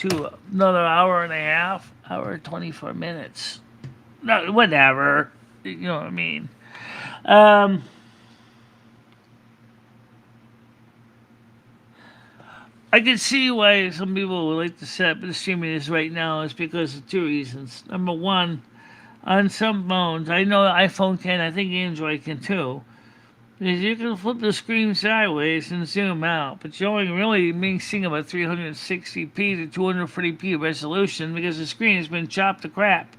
hour and a half, hour and 24 minutes. No, whatever. You know what I mean. Um, I can see why some people would like to set up the streaming this right now is because of two reasons. Number one, on some phones, I know iPhone can, I think Android can too, is you can flip the screen sideways and zoom out, but you're only really mixing about 360p to 240p resolution because the screen has been chopped to crap,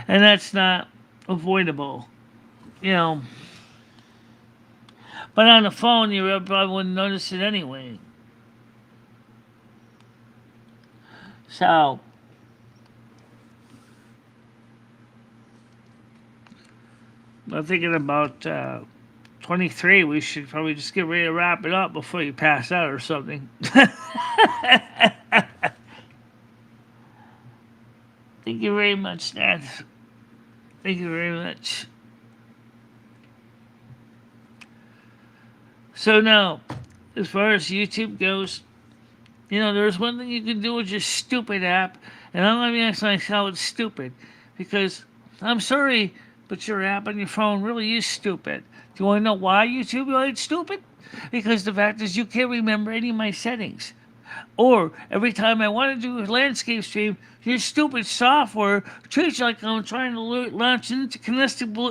and that's not avoidable, you know. But on the phone, you probably wouldn't notice it anyway. So, I'm thinking about 23. We should probably just get ready to wrap it up before you pass out or something. Thank you very much, Dad. Thank you very much. So now, as far as YouTube goes, you know, there's one thing you can do with your stupid app, and I'm not going to ask myself it's stupid. Because I'm sorry, but your app on your phone really is stupid. Do you want to know why YouTube is stupid? Because the fact is you can't remember any of my settings. Or every time I want to do a landscape stream, your stupid software treats like I'm trying to launch an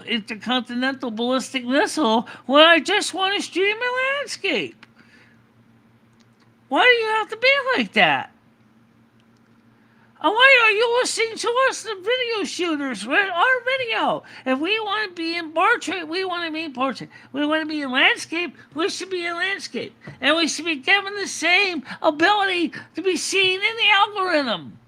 intercontinental ballistic missile when I just want to stream a landscape. Why do you have to be like that? And why are you listening to us, the video shooters, with our video? If we want to be in portrait, we want to be in portrait. We want to be in landscape, we should be in landscape. And we should be given the same ability to be seen in the algorithm.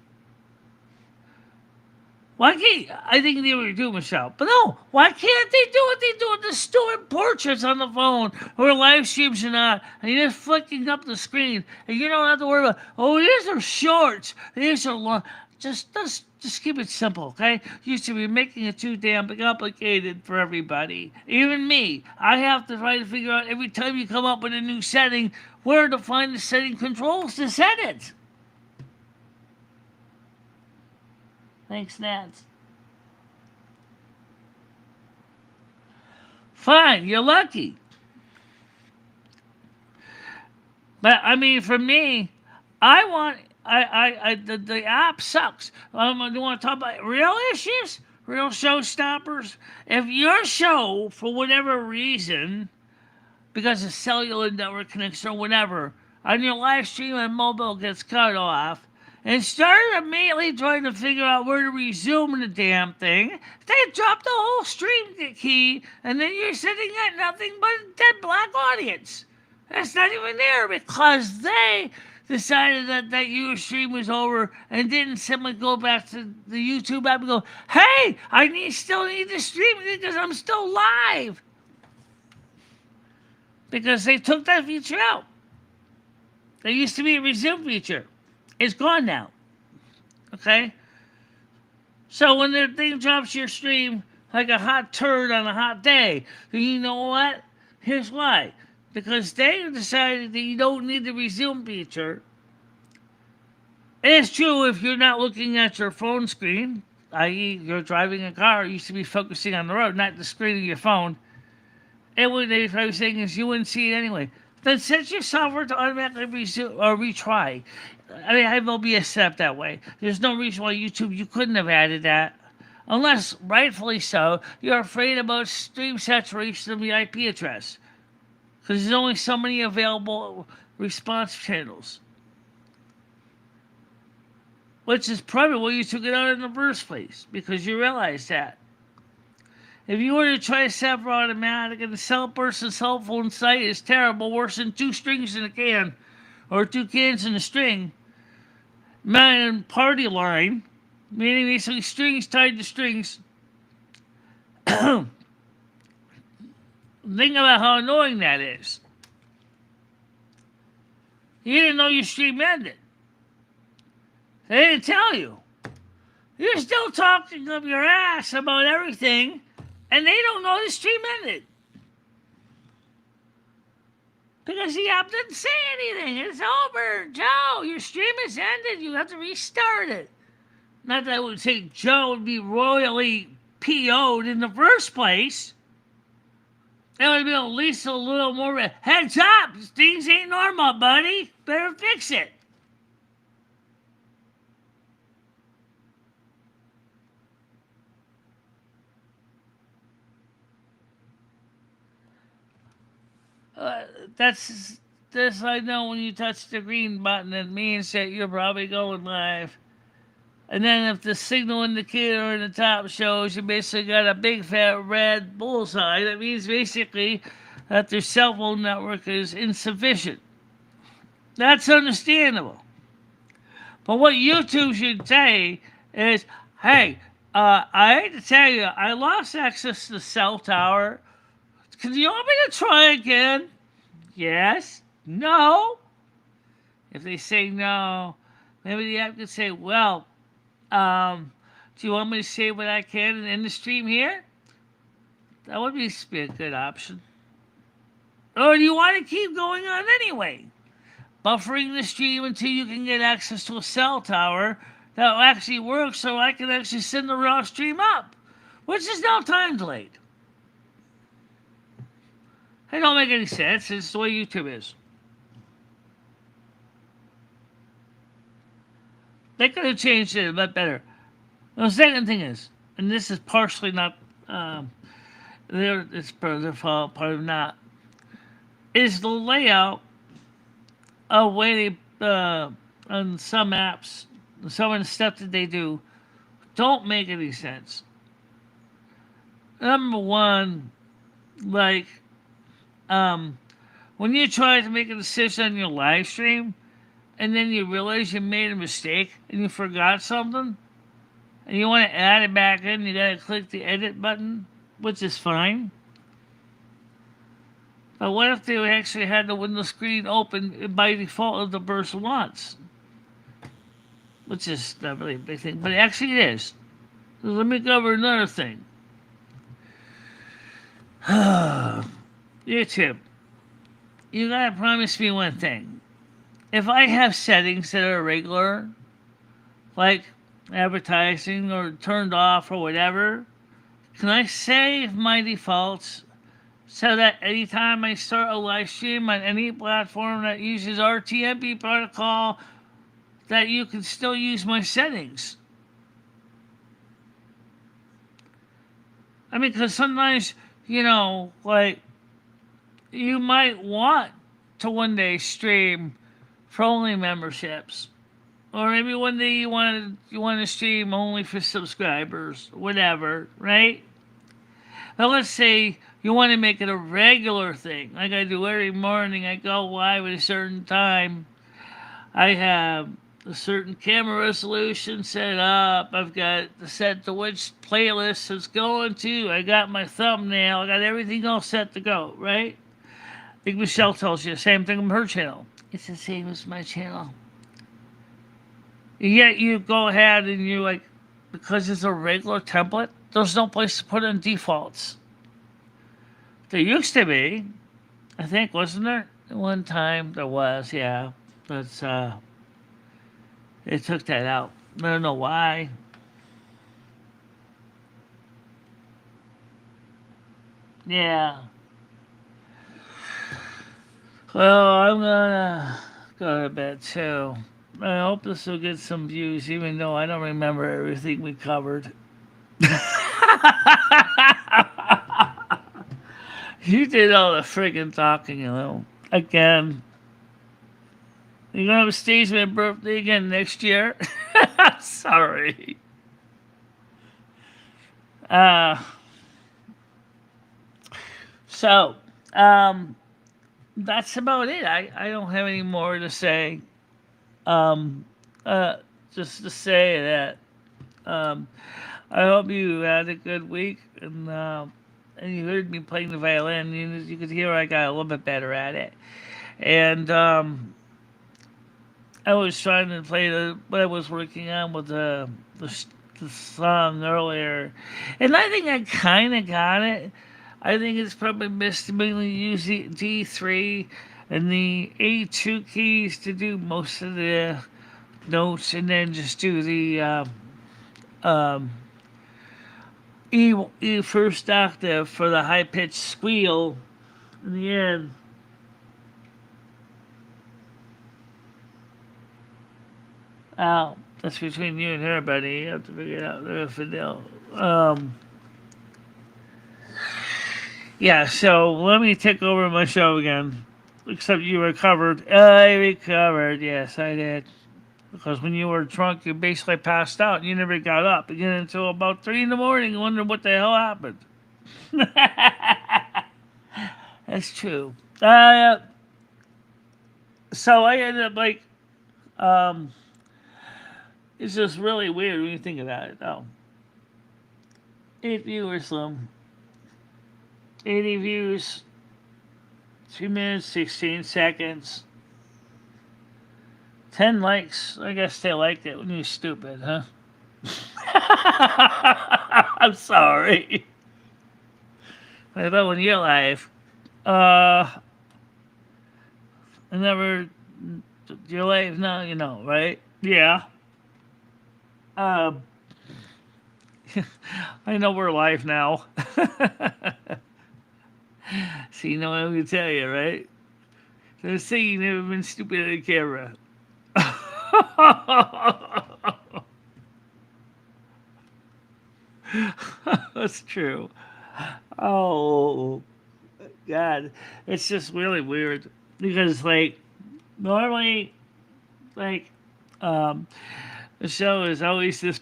Why can't I think they would do, Michelle? But no, why can't they do what they do with the stored portraits on the phone or live streams or not? And you're just flicking up the screen and you don't have to worry about, oh, these are shorts, these are long. Just keep it simple, okay? You should be making it too damn complicated for everybody. Even me. I have to try to figure out every time you come up with a new setting where to find the setting controls to set it. Thanks, Nats. Fine, you're lucky. But I mean, for me, I want the app sucks. Do you want to talk about real issues, real showstoppers? If your show, for whatever reason, because of cellular network connection or whatever, on your live stream and mobile gets cut off, and started immediately trying to figure out where to resume the damn thing, they dropped the whole stream key, and then you're sitting at nothing but a dead black audience. That's not even there because they decided that your stream was over and didn't simply go back to the YouTube app and go, hey, still need to stream because I'm still live. Because they took that feature out. There used to be a resume feature. It's gone now. Okay? So when the thing drops your stream like a hot turd on a hot day, you know what? Here's why. Because they decided that you don't need the resume feature. And it's true if you're not looking at your phone screen, i.e., you're driving a car, you should be focusing on the road, not the screen of your phone. And what they probably saying is you wouldn't see it anyway. Then set your software to automatically resume or retry. I mean, I will be set up that way. There's no reason why YouTube you couldn't have added that. Unless, rightfully so, you're afraid about stream saturation of the IP address. Because there's only so many available response channels. Which is probably why you took it out in the first place. Because you realize that. If you were to try to set for automatic and the cell person's cell phone site is terrible, worse than 2 strings in a can, or 2 cans in a string, man, party line, meaning basically strings tied to strings. Think about how annoying that is. You didn't know your stream ended. They didn't tell you. You're still talking up your ass about everything, and they don't know the stream ended. Because the app didn't say anything. It's over. Joe, your stream is ended. You have to restart it. Not that I would say Joe would be royally PO'd in the first place. That would be at least a little more heads up. Things ain't normal, buddy. Better fix it. That's this I know when you touch the green button, it means that you're probably going live. And then if the signal indicator in the top shows you basically got a big fat red bullseye, that means basically that their cell phone network is insufficient. That's understandable. But what YouTube should say is, hey, I hate to tell you, I lost access to the cell tower. Can you want me to try again? Yes? No? If they say no, maybe the app could say, well, do you want me to say what I can and end the stream here? That would be a good option. Or do you want to keep going on anyway? Buffering the stream until you can get access to a cell tower that actually works so I can actually send the raw stream up, which is now time delayed. It don't make any sense. It's the way YouTube is. They could have changed it a bit better. The second thing is, and this is partially not it's part of their fault, part of not, is the layout of way they on some apps, some of the stuff that they do don't make any sense. Number one, like um, when you try to make a decision on your live stream, and then you realize you made a mistake and you forgot something, and you want to add it back in, you gotta click the edit button, which is fine. But what if they actually had the window screen open by default if the person wants? Which is not really a big thing, but actually it is. So let me cover another thing. YouTube, you gotta promise me one thing. If I have settings that are regular, like advertising or turned off or whatever, can I save my defaults so that anytime I start a live stream on any platform that uses RTMP protocol, that you can still use my settings? I mean, because sometimes, like, you might want to one day stream for only memberships. Or maybe one day you want to stream only for subscribers, whatever, right? But let's say you want to make it a regular thing, like I do every morning. I go live at a certain time. I have a certain camera resolution set up. I've got set to which playlist it's going to. I got my thumbnail. I got everything all set to go, right? I think Michelle tells you the same thing on her channel. It's the same as my channel. Yet you go ahead and you like, because it's a regular template, there's no place to put in defaults. There used to be, I think, wasn't there? One time there was, yeah. But they took that out. I don't know why. Yeah. Well, I'm gonna go to bed too. I hope this will get some views, even though I don't remember everything we covered. You did all the friggin' talking, Again. You're gonna have a stage my birthday again next year? Sorry. Uh, so, that's about it. I don't have any more to say. Um, uh, just to say that I hope you had a good week, and you heard me playing the violin. You could hear I got a little bit better at it, and I was trying to play what I was working on with the song earlier, and I think I kind of got it. I think it's probably best to mainly use the D3 and the A2 keys to do most of the notes, and then just do the um, E first octave for the high pitched squeal in the end. That's between you and her, buddy. You have to figure it out if it yeah, so let me take over my show again. Except you recovered. I recovered. Yes, I did. Because when you were drunk, you basically passed out. You never got up again until about 3 in the morning. You wonder what the hell happened. That's true. So I ended up like, um, it's just really weird when you think about it, though. 8 viewers, 80 views, 2 minutes, 16 seconds. 10 likes. I guess they liked it when you're stupid, huh? I'm sorry. What about when you're live? I never. You're live now, right? Yeah. Um, I know we're live now. So you know what I'm gonna tell you, right? So say you never been stupid on camera. That's true. Oh God, it's just really weird because like normally like um the show is always this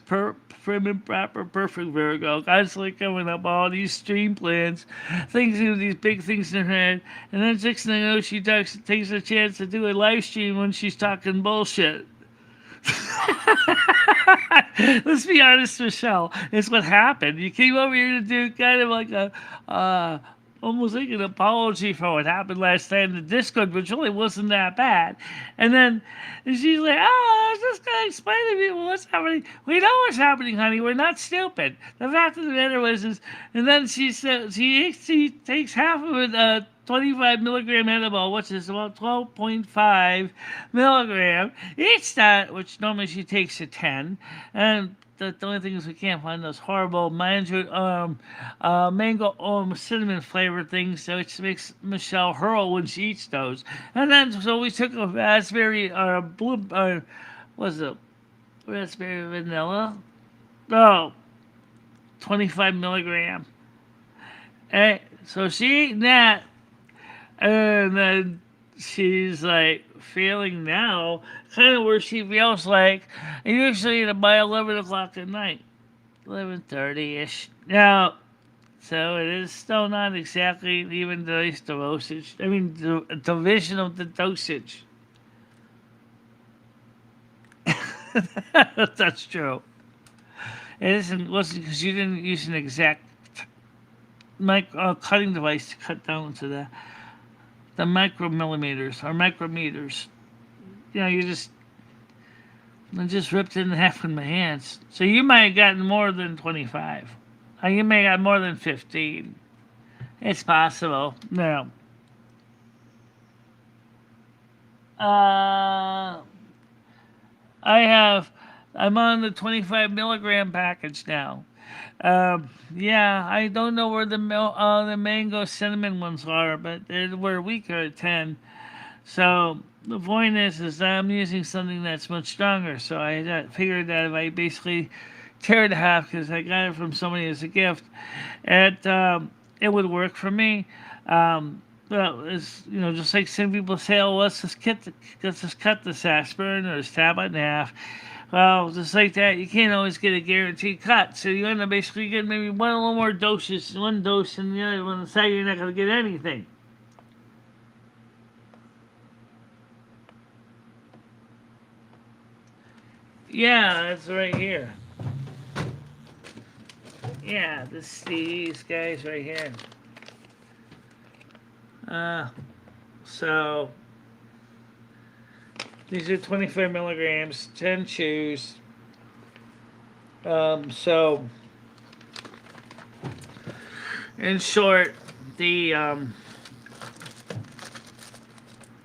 prim and proper, perfect Virgo, constantly coming up with all these stream plans, things, these big things in her head, and then next thing you know, takes a chance to do a live stream when she's talking bullshit. Let's be honest, Michelle. It's what happened. You came over here to do kind of like a, uh, almost like an apology for what happened last night in the Discord, which really wasn't that bad. And then she's like, "Oh, I was just gonna explain to people what's happening. We know what's happening, honey. We're not stupid." The fact of the matter is, and then she said she takes half of it. 25 milligram edible, which is about 12.5 milligram each that, which normally she takes a 10. And the only thing is we can't find those horrible mango cinnamon flavored things, so it makes Michelle hurl when she eats those. And then so we took a raspberry blue was it raspberry vanilla? Oh, 25 milligram. And so she ate that, and then she's like feeling now, kind of where she feels like usually by 11 o'clock at night, 11:30 ish. Now, so it is still not exactly even the dosage. I mean, the division of the dosage. That's true. It isn't wasn't because you didn't use an exact cutting device to cut down to the micromillimeters or micrometers. You know, you just I just ripped it in half with my hands. So you might have gotten more than 25. You may have got more than 15. It's possible. No. Uh, I have. I'm on the 25 milligram package now. Yeah, I don't know where the mango cinnamon ones are, but we're weaker at 10. So the point is that I'm using something that's much stronger. So I figured that if I basically tear it in half because I got it from somebody as a gift, it would work for me. Well, it's just like some people say, "Oh, let's just cut this aspirin or this tablet in half." Well, just like that, you can't always get a guaranteed cut. So you end up basically getting maybe one a little more doses, one dose, and the other one inside you're not going to get anything. Yeah, that's right here. Yeah, these guys right here. Uh, so these are 25 milligrams, 10 chews. So in short, the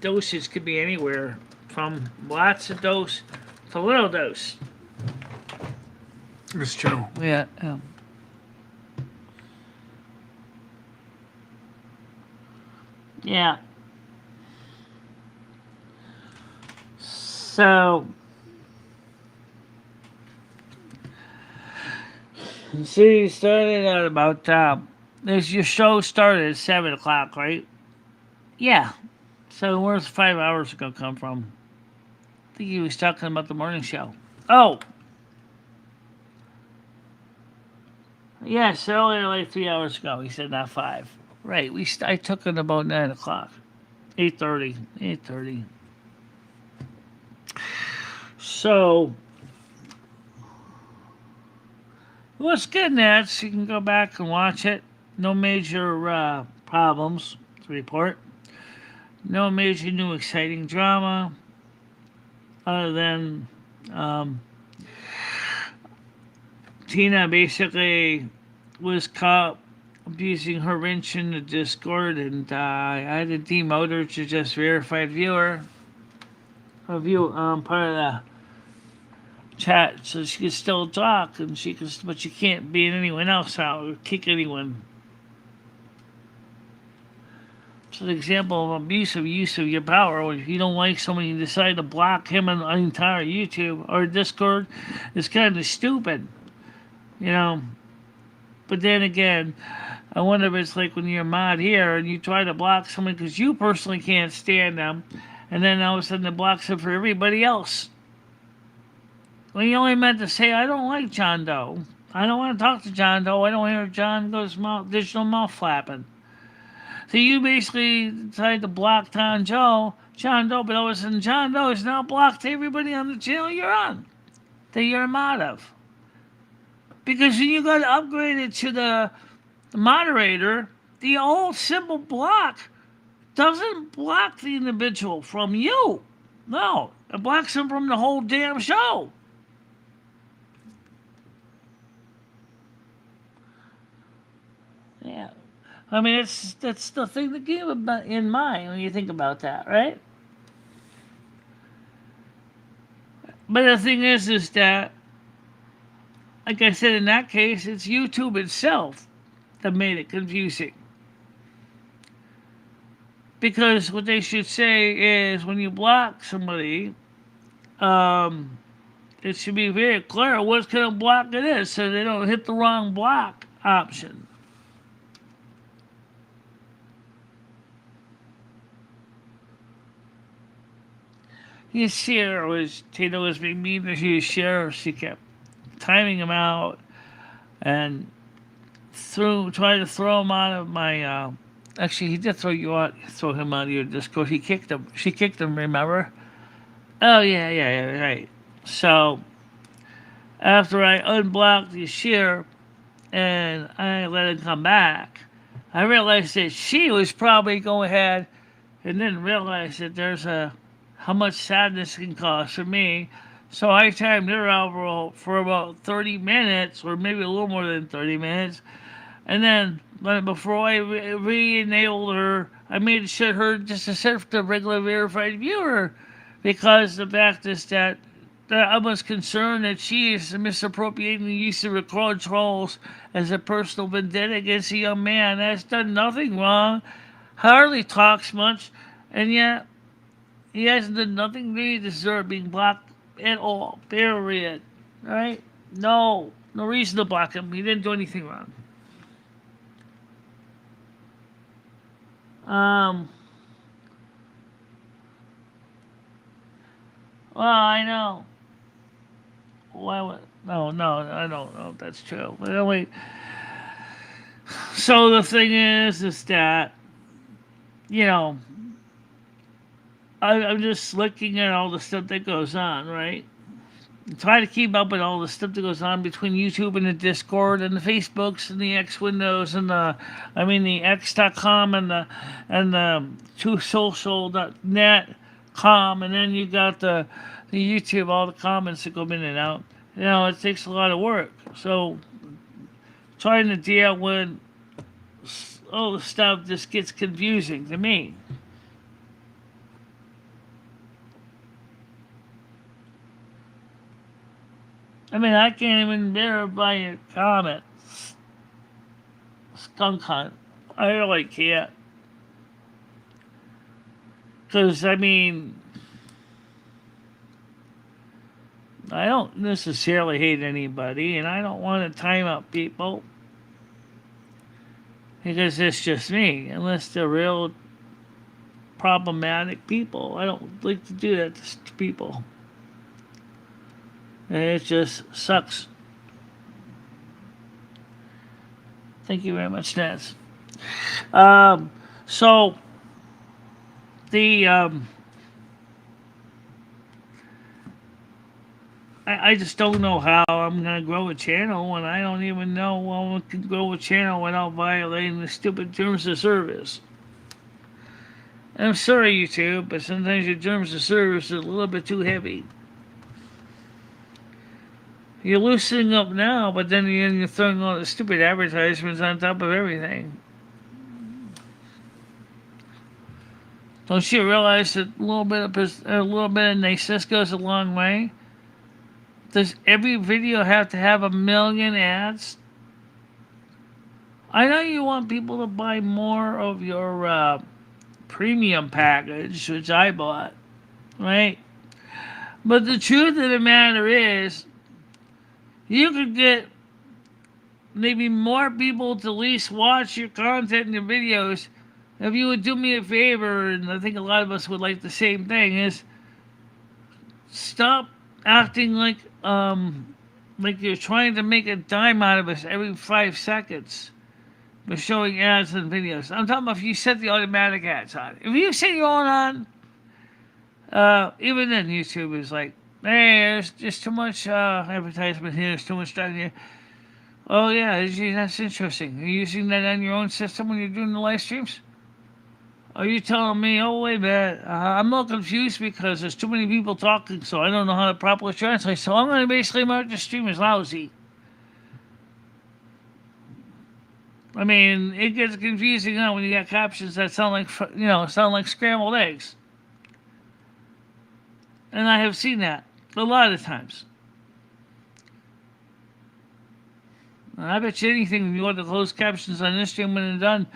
dosage could be anywhere from lots of dose to little dose. It's true. Yeah. Yeah. So you started at about this your show started at 7 o'clock, right? Yeah. So where's 5 hours ago come from? I think he was talking about the morning show. Oh, yes, earlier, like 3 hours ago. He said not five. Right. I took it about 9 o'clock. 8:30. 8:30. So what's good, Nats? You can go back and watch it. No major problems to report. No major new exciting drama other than um, Tina basically was caught abusing her wrench in the Discord, and I had to demote her to just verified viewer. A view part of chat so she can still talk and she can, but she can't beat anyone else out or kick anyone. It's an example of abusive use of your power. If you don't like someone, you decide to block him on the entire YouTube or Discord. It's kind of stupid, you know. But then again, I wonder if it's like when you're a mod here and you try to block someone because you personally can't stand them, and then all of a sudden it blocks them for everybody else. When you only meant to say, I don't like John Doe. I don't want to talk to John Doe. I don't hear John Doe's digital mouth flapping. So you basically decided to block John Doe, but all of a sudden John Doe is now blocked to everybody on the channel you're on, that you're a mod of. Because when you got upgraded to the moderator, the old simple block doesn't block the individual from you. No, it blocks them from the whole damn show. Yeah. I mean, that's the thing to keep in mind when you think about that, right? But the thing is that, like I said, in that case, it's YouTube itself that made it confusing. Because what they should say is when you block somebody, it should be very clear what kind of block it is so they don't hit the wrong block option. His share was, Tato was being mean to his share. She kept timing him out and tried to throw him out of my. Actually, he did throw him out of your Discord. He kicked him. She kicked him. Remember? Oh yeah, right. So after I unblocked his share and I let him come back, I realized that she was probably going ahead and didn't realize that there's how much sadness can cause for me. So I timed her out for about 30 minutes, or maybe a little more than 30 minutes. And then before I re-enabled her, I made sure her just to set the regular verified viewer. Because the fact is that I was concerned that she is misappropriating the use of record trolls as a personal vendetta against a young man that's done nothing wrong, hardly talks much, and yet he hasn't done nothing really deserve being blocked at all. Period. Right? No. No reason to block him. He didn't do anything wrong. Um. Well, I know. Why would? No, I don't know if that's true. But anyway, so the thing is that you know, I'm just looking at all the stuff that goes on, right? Try to keep up with all the stuff that goes on between YouTube and the Discord and the Facebooks and the X windows and the X.com and the TruthSocial.net com, and then you got the YouTube, all the comments that go in and out. You know, it takes a lot of work. So trying to deal with all the stuff just gets confusing to me. I mean, I can't even verify your comment. Skunk hunt. I really can't. Because, I mean, I don't necessarily hate anybody, and I don't want to time out people. Because it's just me. Unless they're real problematic people. I don't like to do that to people. And it just sucks. Thank you very much, Naz. So the I just don't know how I'm gonna grow a channel when I don't even know how I can grow a channel without violating the stupid terms of service. I'm sorry, YouTube, but sometimes your terms of service is a little bit too heavy. You're loosening up now, but then you're throwing all the stupid advertisements on top of everything. Don't you realize that a little bit of niceness goes a long way? Does every video have to have a million ads? I know you want people to buy more of your premium package, which I bought, right? But the truth of the matter is, you could get maybe more people to at least watch your content and your videos if you would do me a favor, and I think a lot of us would like the same thing, is stop acting like you're trying to make a dime out of us every 5 seconds by showing ads and videos. I'm talking about if you set the automatic ads on. If you set your own on, even then YouTube is like, hey, there's just too much advertisement here, there's too much stuff here. Oh yeah, that's interesting. Are you using that on your own system when you're doing the live streams? Are you telling me, oh wait a minute, I'm a little confused because there's too many people talking, so I don't know how to properly translate, so I'm going to basically mark the stream as lousy. I mean, it gets confusing now when you got captions that sound like scrambled eggs. And I have seen that a lot of times. And I bet you anything, if you want the closed captions on this stream when it's done,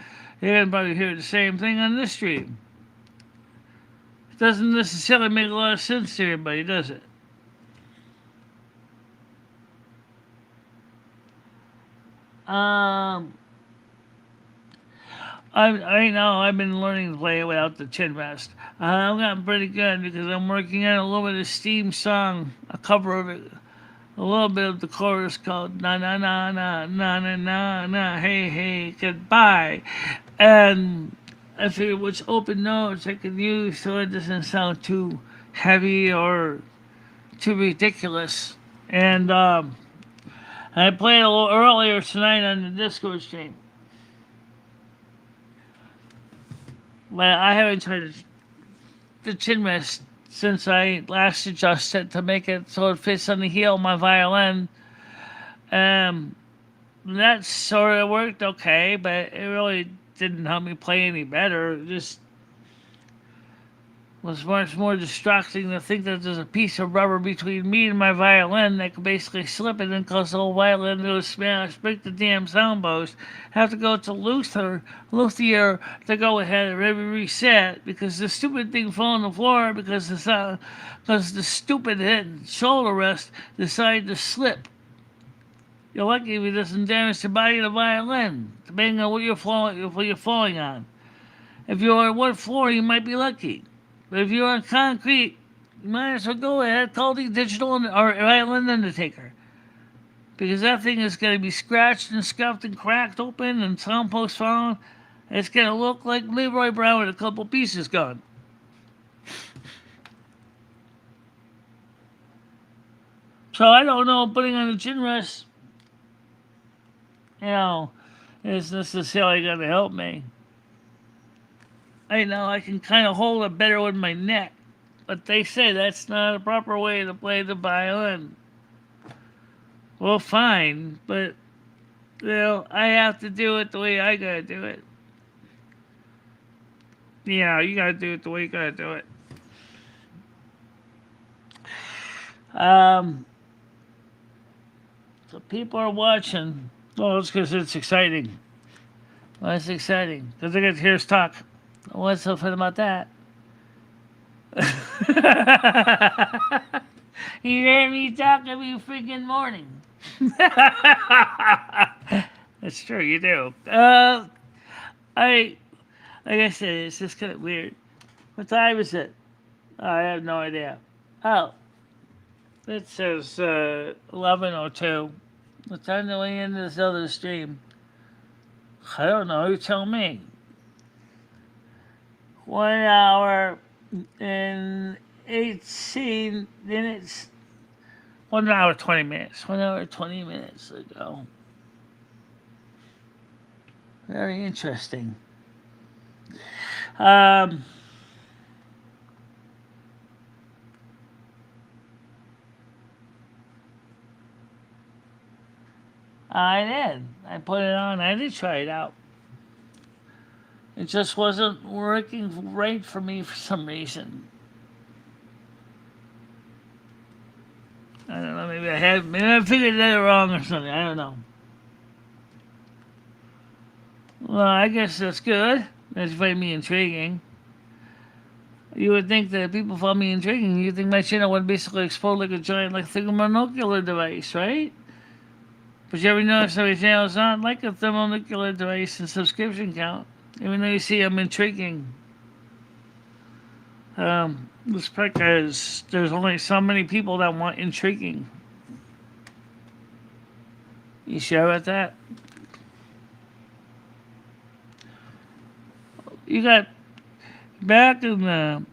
you're going to probably hear the same thing on this stream. It doesn't necessarily make a lot of sense to everybody, does it? I know I've been learning to play without the chin rest. I've gotten pretty good because I'm working on a little bit of Steam song, a cover of it, a little bit of the chorus called na na na na na na na na hey hey goodbye, and I figured which open notes I could use so it doesn't sound too heavy or too ridiculous. And I played a little earlier tonight on the Discord stream. But I haven't tried the chin rest since I last adjusted to make it so it fits on the heel of my violin. That sort of worked okay, but it really didn't help me play any better. It just was much more distracting to think that there's a piece of rubber between me and my violin that could basically slip it and cause the whole violin to smash, break the damn sound post, have to go to luthier to go ahead and reset because the stupid thing fell on the floor because the stupid shoulder rest decided to slip. You're lucky if it doesn't damage the body of the violin, depending on what you're falling on. If you're on wood floor, you might be lucky. But if you're on concrete, you might as well go ahead, call the digital or violin undertaker. Because that thing is going to be scratched and scuffed and cracked open and sound post found. It's going to look like Leroy Brown with a couple pieces gone. So I don't know, putting on a chin rest, is necessarily going to help me. I know I can kind of hold it better with my neck, but they say that's not a proper way to play the violin. Well, fine, but I have to do it the way I gotta do it. Yeah, you gotta do it the way you gotta do it. So people are watching. Well, it's because it's exciting. Well, it's exciting because they get to hear us talk. What's so fun about that? You hear me talk every freaking morning. That's true, you do. Like I said, it's just kind of weird. What time is it? I have no idea. Oh, it says 11:02. What time do we end this other stream? I don't know. You tell me. 1 hour and 18 minutes. 1 hour 20 minutes. 1 hour 20 minutes ago. Very interesting. I did. I put it on. I did try it out. It just wasn't working right for me for some reason. I don't know, maybe maybe I figured that wrong or something. I don't know. Well, I guess that's good. That's find me intriguing. You would think that if people find me intriguing, you'd think my channel would basically explode like a giant, like thermonuclear device, right? But you ever notice how my channel's not like a thermonuclear device in subscription count? Even though you see I'm intriguing. It's because there's only so many people that want intriguing. You sure about that? You got back in the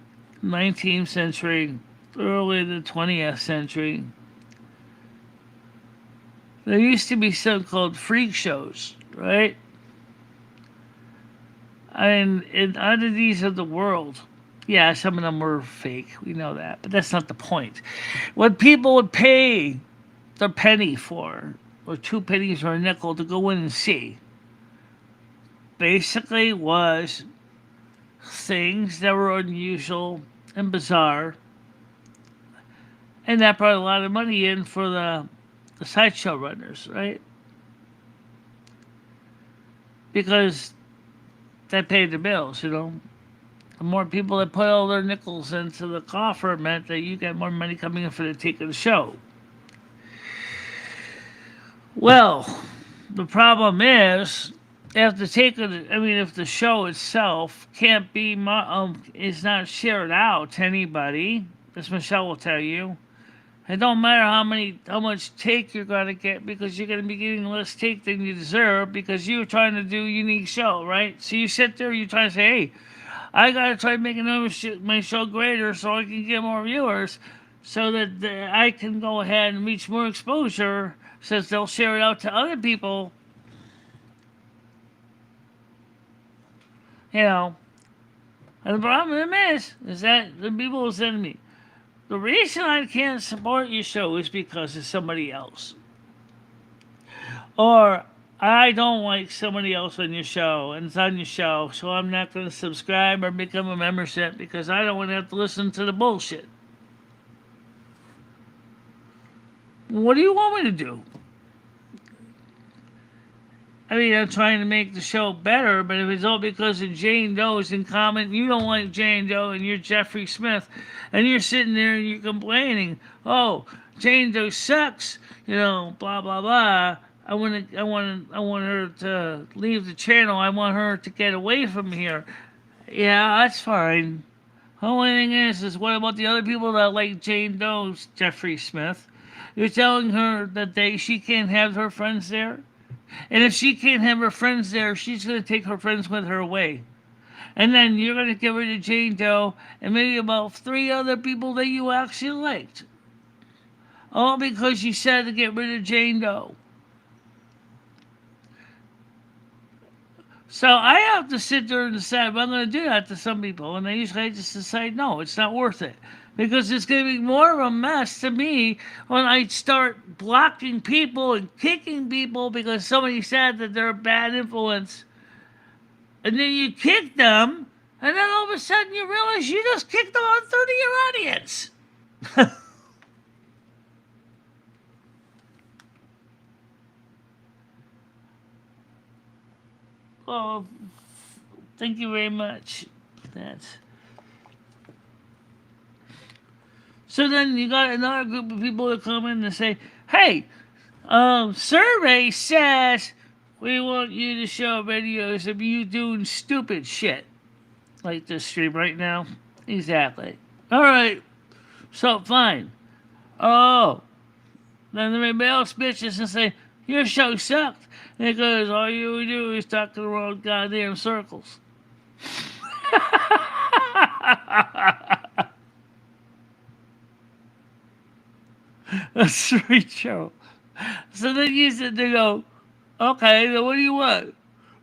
19th century, early the 20th century, there used to be so called freak shows, right? I mean, in oddities of the world. Yeah, some of them were fake. We know that. But that's not the point. What people would pay their penny for, or 2 pennies or a nickel to go in and see, basically was things that were unusual and bizarre. And that brought a lot of money in for the sideshow runners, right? Because that paid the bills, you know. The more people that put all their nickels into the coffer meant that you got more money coming in for the take of the show. Well, the problem is if the if the show itself can't be is not shared out to anybody, as Michelle will tell you. It don't matter how much take you're gonna get because you're gonna be getting less take than you deserve because you're trying to do a unique show, right? So you sit there, you try to say, hey, I gotta try making my show greater so I can get more viewers, so that I can go ahead and reach more exposure, since they'll share it out to other people. You know, and the problem is that the people will say to me, the reason I can't support your show is because of somebody else. Or I don't like somebody else on your show and it's on your show, so I'm not going to subscribe or become a membership because I don't want to have to listen to the bullshit. What do you want me to do? I mean, I'm trying to make the show better, but if it's all because of Jane Doe's in comment, you don't like Jane Doe and you're Jeffrey Smith, and you're sitting there and you're complaining, oh, Jane Doe sucks, you know, blah blah blah. I want her to leave the channel. I want her to get away from here. Yeah, that's fine. The only thing is what about the other people that like Jane Doe's Jeffrey Smith? You're telling her that she can't have her friends there? And if she can't have her friends there, she's going to take her friends with her away. And then you're going to get rid of Jane Doe and maybe about 3 other people that you actually liked. All because you said to get rid of Jane Doe. So I have to sit there and decide if I'm going to do that to some people. And I just decide, no, it's not worth it. Because it's going to be more of a mess to me when I start blocking people and kicking people because somebody said that they're a bad influence. And then you kick them, and then all of a sudden you realize you just kicked them on 30 of your audience. Oh, thank you very much. So then you got another group of people that come in and say, hey, survey says we want you to show videos of you doing stupid shit. Like this stream right now. Exactly. Alright. So, fine. Oh. Then everybody else bitches and say, your show sucked. Because all you do is talk in the wrong goddamn circles. That's right, show. So then you sit there and go, okay, then what do you want?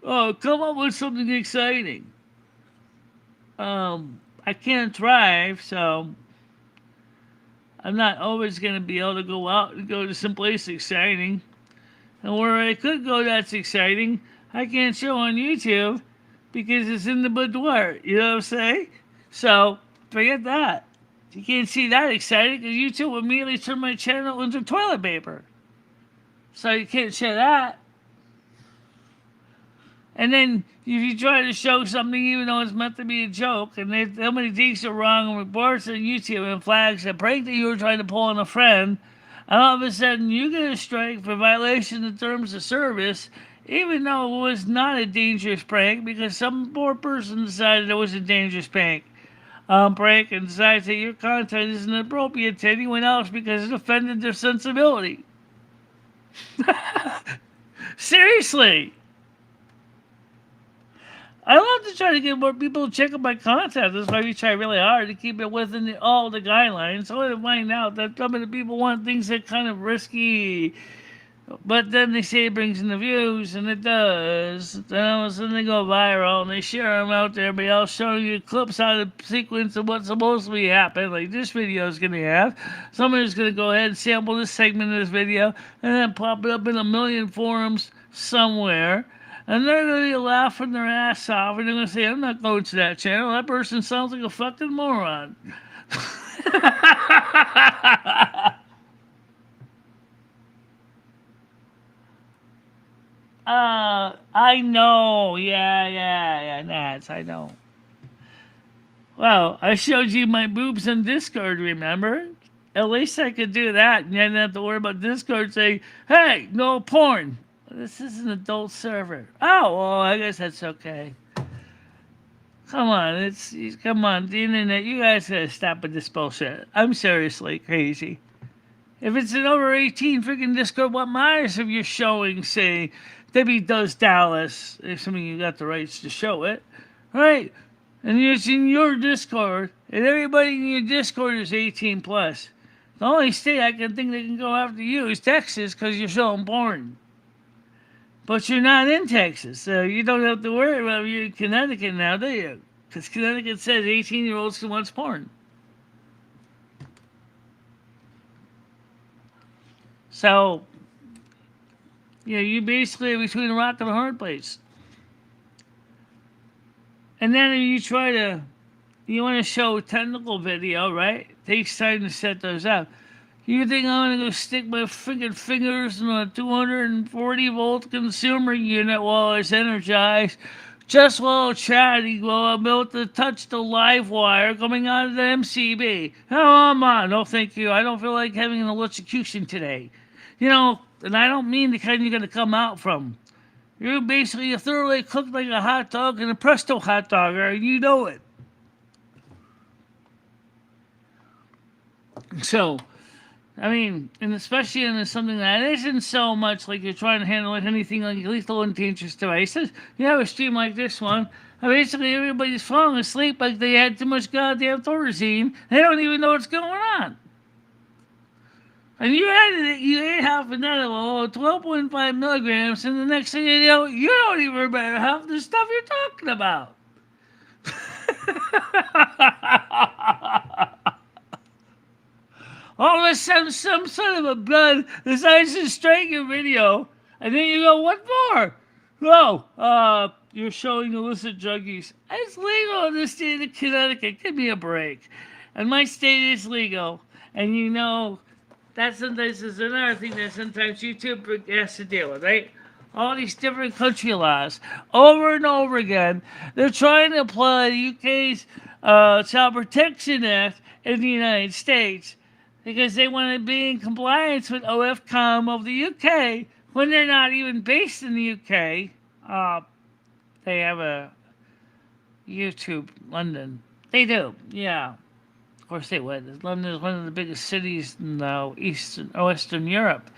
Oh, come up with something exciting. I can't drive, so I'm not always going to be able to go out and go to someplace exciting. And where I could go that's exciting, I can't show on YouTube because it's in the boudoir. You know what I'm saying? So, forget that. you can't see that excited because YouTube will immediately turn my channel into toilet paper. So you can't share that. And then if you try to show something even though it's meant to be a joke, and if somebody takes it wrong and reports it on YouTube and flags a prank that you were trying to pull on a friend, and all of a sudden you get a strike for violation of terms of service, even though it was not a dangerous prank because some poor person decided it was a dangerous prank and decides that your content isn't appropriate to anyone else because it offended their sensibility. Seriously. I love to try to get more people to check out my content. That's why we try really hard to keep it within all the guidelines. Only to find out that some of the people want things that are kind of risky. But then they say it brings in the views, and it does. Then all of a sudden they go viral, and they share them out there. Everybody else showing you clips out of the sequence of what's supposed to be happening. Like this video is going to have. Somebody's going to go ahead and sample this segment of this video, and then pop it up in a million forums somewhere. And they're going to be laughing their ass off, and they're going to say, I'm not going to that channel. That person sounds like a fucking moron. I know. Yeah, Nats, I know. Well, I showed you my boobs in Discord, remember? At least I could do that, and you didn't have to worry about Discord saying, hey, no porn. This is an adult server. Oh, well, I guess that's okay. Come on, come on, the internet, you guys gotta stop with this bullshit. I'm seriously crazy. If it's an over 18 freaking Discord, what matters if you're showing, say, Debbie Does Dallas, assuming you got the rights to show it, right? And it's in your Discord, and everybody in your Discord is 18 plus. The only state I can think they can go after you is Texas because you're showing porn. But you're not in Texas, so you don't have to worry about you're in Connecticut now, do you? Because Connecticut says 18-year-olds can watch porn. So, you basically are between a rock and a hard place. And then if you want to show technical video, right? It takes time to set those up. You think I'm going to go stick my freaking fingers in a 240 volt consumer unit while it's energized, just while chatting, while I'm able to touch the live wire coming out of the MCB? Oh, come on. No, thank you. I don't feel like having an electrocution today. And I don't mean the kind you're going to come out from. You're basically thoroughly cooked like a hot dog in a Presto hot dogger, and you know it. So, I mean, and especially in something that isn't so much like you're trying to handle anything like lethal and dangerous devices. You have a stream like this one, and basically everybody's falling asleep like they had too much goddamn Thorazine. They don't even know what's going on. And you ate half another 12.5 milligrams, and the next thing you know, you don't even remember half the stuff you're talking about. All of a sudden, some son of a blood decides to strike your video, and then you go, what for? Oh, you're showing illicit drug use. It's legal in the state of Connecticut. Give me a break. And my state is legal, and that sometimes is another thing that sometimes YouTube has to deal with, right? All these different country laws over and over again. They're trying to apply the UK's Child Protection Act in the United States because they want to be in compliance with OFCOM of the UK when they're not even based in the UK. They have a YouTube London. They do, yeah. Of course they would. London is one of the biggest cities in Western Europe.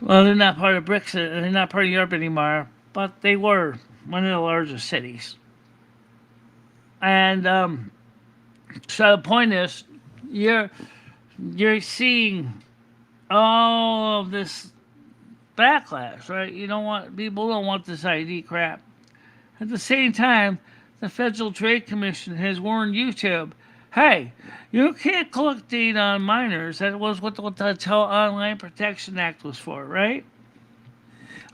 Well, they're not part of BRICS. They're not part of Europe anymore, but they were one of the largest cities. And so the point is, you're seeing all of this backlash, right? People don't want this ID crap. At the same time, the Federal Trade Commission has warned YouTube, hey, you can't collect data on minors. That was what the Child Online Protection Act was for, right?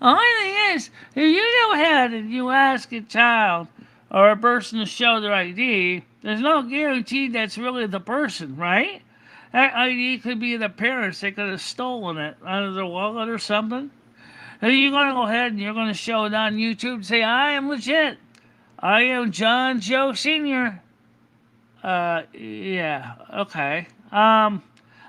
The only thing is, if you go ahead and you ask a child or a person to show their ID, There's no guarantee that's really the person, right? That ID could be the parents. They could have stolen it out of their wallet or something. And you're going to go ahead and you're going to show it on YouTube and say, I am legit. I am John Joe Sr. Yeah, okay. All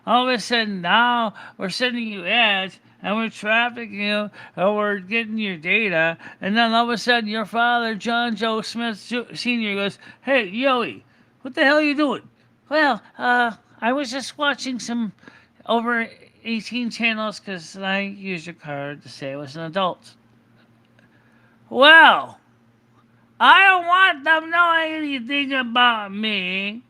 of a sudden now we're sending you ads and we're trafficking you and we're getting your data. And then all of a sudden your father, John Joe Smith Sr. goes, hey, Yoey, what the hell are you doing? Well, I was just watching some over 18 channels because I used your card to say I was an adult. Well, I don't want them to know anything about me.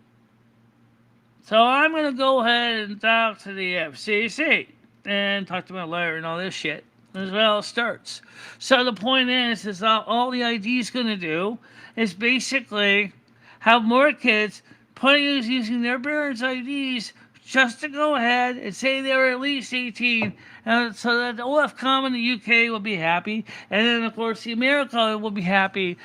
So I'm going to go ahead and talk to the FCC and talk to my lawyer and all this shit. As well starts. So the point is all the ID's going to do is basically have more kids using their parents' IDs just to go ahead and say they're at least 18, so that the OFCOM in the UK will be happy, and then of course the America will be happy,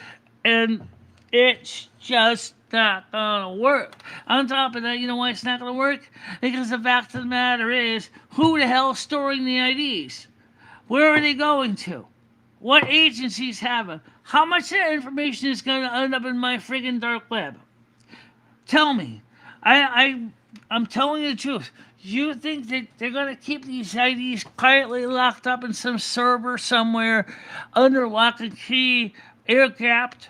and it's just not gonna work. On top of that, you know why it's not gonna work? Because the fact of the matter is, who the hell's storing the IDs? Where are they going to? What agencies have them? How much of that information is going to end up in my friggin' dark web? Tell me. I'm telling you the truth. You think that they're going to keep these IDs quietly locked up in some server somewhere under lock and key, air gapped?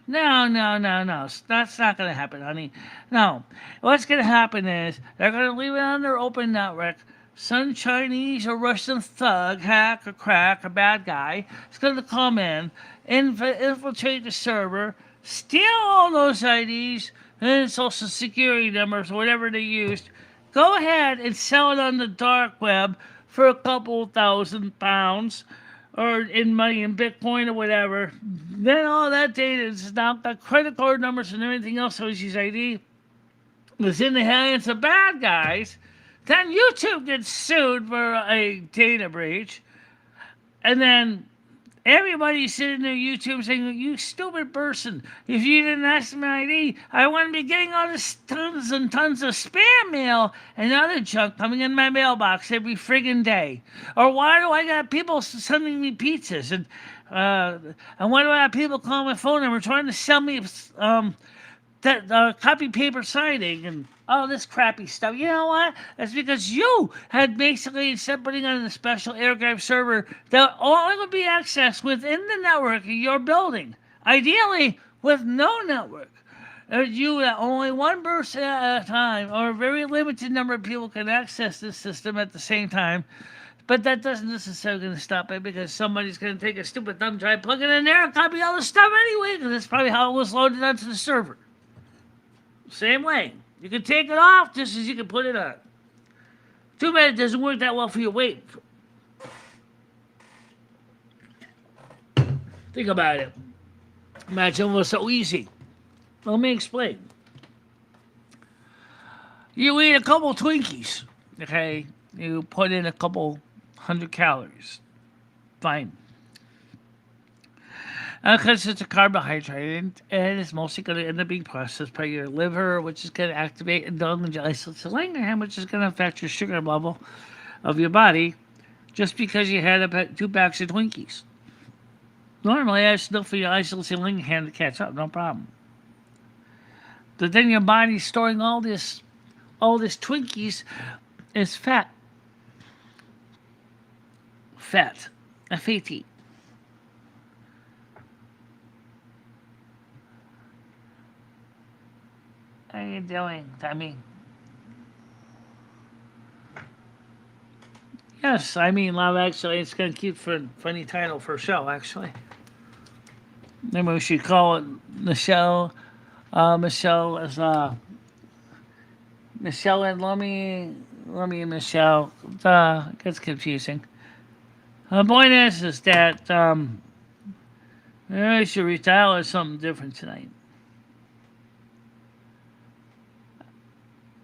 No, no, no, no. That's not going to happen, honey. No. What's going to happen is they're going to leave it on their open network. Some Chinese or Russian thug, hack or crack, a bad guy is going to come in, infiltrate the server, steal all those IDs and social security numbers, whatever they used. Go ahead and sell it on the dark web for a couple £1,000 or in money in Bitcoin or whatever. Then all that data is now got credit card numbers and everything else that was his ID was in the hands of bad guys. Then YouTube gets sued for a data breach. And then everybody's sitting there YouTube saying, you stupid person, if you didn't ask my ID, I wouldn't be getting all this tons and tons of spam mail and other junk coming in my mailbox every friggin' day. Or why do I got people sending me pizzas? And why do I have people calling my phone number trying to sell me that copy paper signing and all this crappy stuff. You know what? That's because you had basically, instead of putting on a special AirDrive server, that only would be accessed within the network of your building. Ideally, with no network. You only one person at a time, or a very limited number of people can access this system at the same time. But that doesn't necessarily going to stop it because somebody's going to take a stupid thumb drive, plug it in there, and copy all the stuff anyway, because that's probably how it was loaded onto the server. Same way. You can take it off just as you can put it on. Too bad it doesn't work that well for your weight. Think about it. Imagine it was so easy. Let me explain. You eat a couple Twinkies, okay? You put in a couple 100 calories. Fine. Because it's a carbohydrate, and it's mostly going to end up being processed by your liver, which is going to activate indulgent isocyanates, which is going to affect your sugar level of your body, just because you had 2 packs of Twinkies. Normally, I still for your isocyanates to catch up, no problem. But then your body's storing all this Twinkies is fat. Fat. F-A-T. How are you doing, Tommy? Yes, I mean, love, actually, it's going to keep for a funny title for a show, actually. Maybe we should call it Michelle. Michelle is, Michelle and Lumi and Michelle. It gets confusing. The point is that, I should retitle it something different tonight.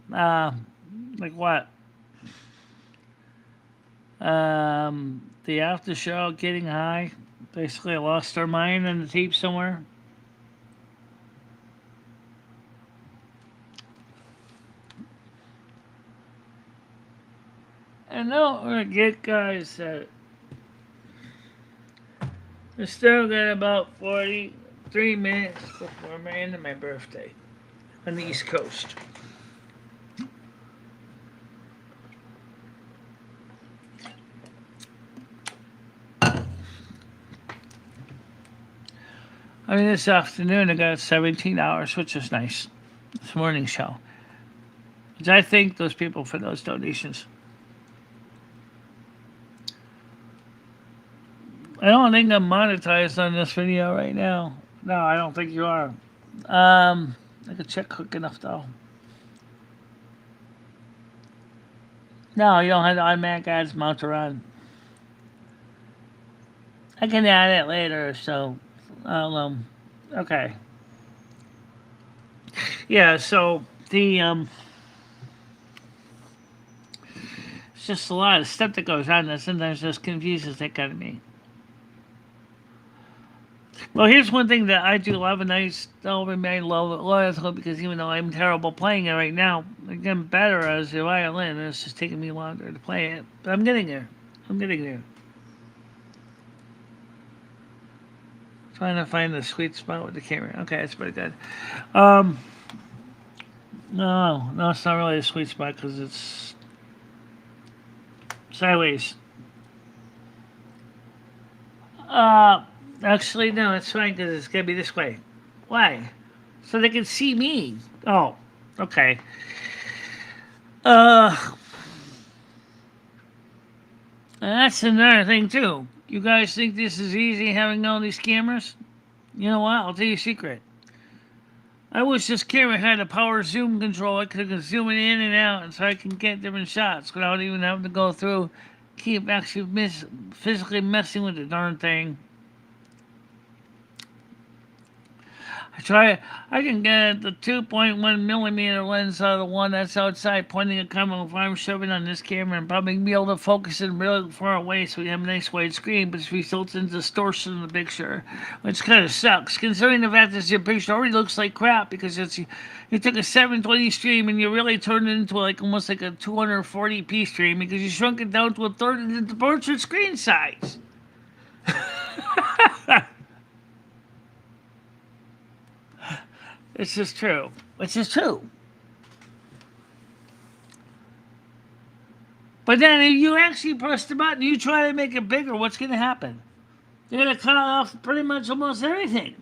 Like what? The after show, getting high. Basically, I lost our mind in the tape somewhere. And don't forget, guys, that we still got about 43 minutes before my end of my birthday on the East Coast. I mean, this afternoon I got 17 hours, which is nice. This morning show. Which I thank those people for those donations. I don't think I'm monetized on this video right now. No, I don't think you are. I could check quick enough though. No, you don't have the automatic ads mounted on. I can add it later, so okay. Yeah, so it's just a lot of stuff that goes on that sometimes just confuses the heck out of me. Well, here's one thing that I do love, and I still remain loyal because even though I'm terrible playing it right now, I'm getting better as a violin, and it's just taking me longer to play it. But I'm getting there. I'm getting there. Trying to find the sweet spot with the camera. Okay, that's pretty good. Um, no, it's not really a sweet spot because it's sideways. Uh, Actually, no, it's fine because it's gonna be this way. Why? So they can see me. Oh, okay. Uh, and that's another thing too. You guys think this is easy having all these cameras? You know what? I'll tell you a secret. I wish this camera had a power zoom control. I could zoom it in and out, and so I can get different shots without even having to go through, keep actually physically messing with the darn thing. I can get the 2.1 millimeter lens out of the one that's outside pointing a camera if I'm shoving on this camera and probably be able to focus it really far away so we have a nice wide screen, but it results in distortion in the picture, which kind of sucks considering the fact that your picture already looks like crap because you took a 720 stream and you really turned it into like almost like a 240p stream because you shrunk it down to a third of the portrait screen size. It's just true. It's just true. But then if you actually press the button, you try to make it bigger, what's going to happen? You're going to cut off pretty much almost everything.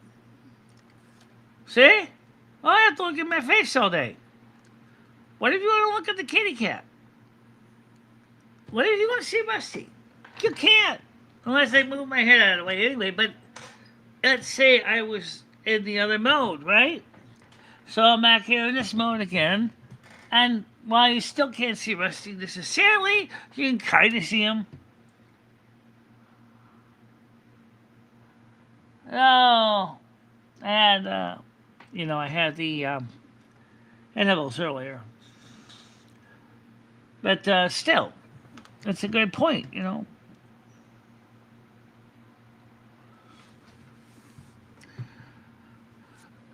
See? Oh, I have to look at my face all day. What if you want to look at the kitty cat? What if you want to see Rusty? You can't. Unless I move my head out of the way anyway. But let's say I was in the other mode, right? So I'm back here in this mode again. And while you still can't see Rusty necessarily, you can kind of see him. Oh, and I had the edibles earlier, but still, that's a good point.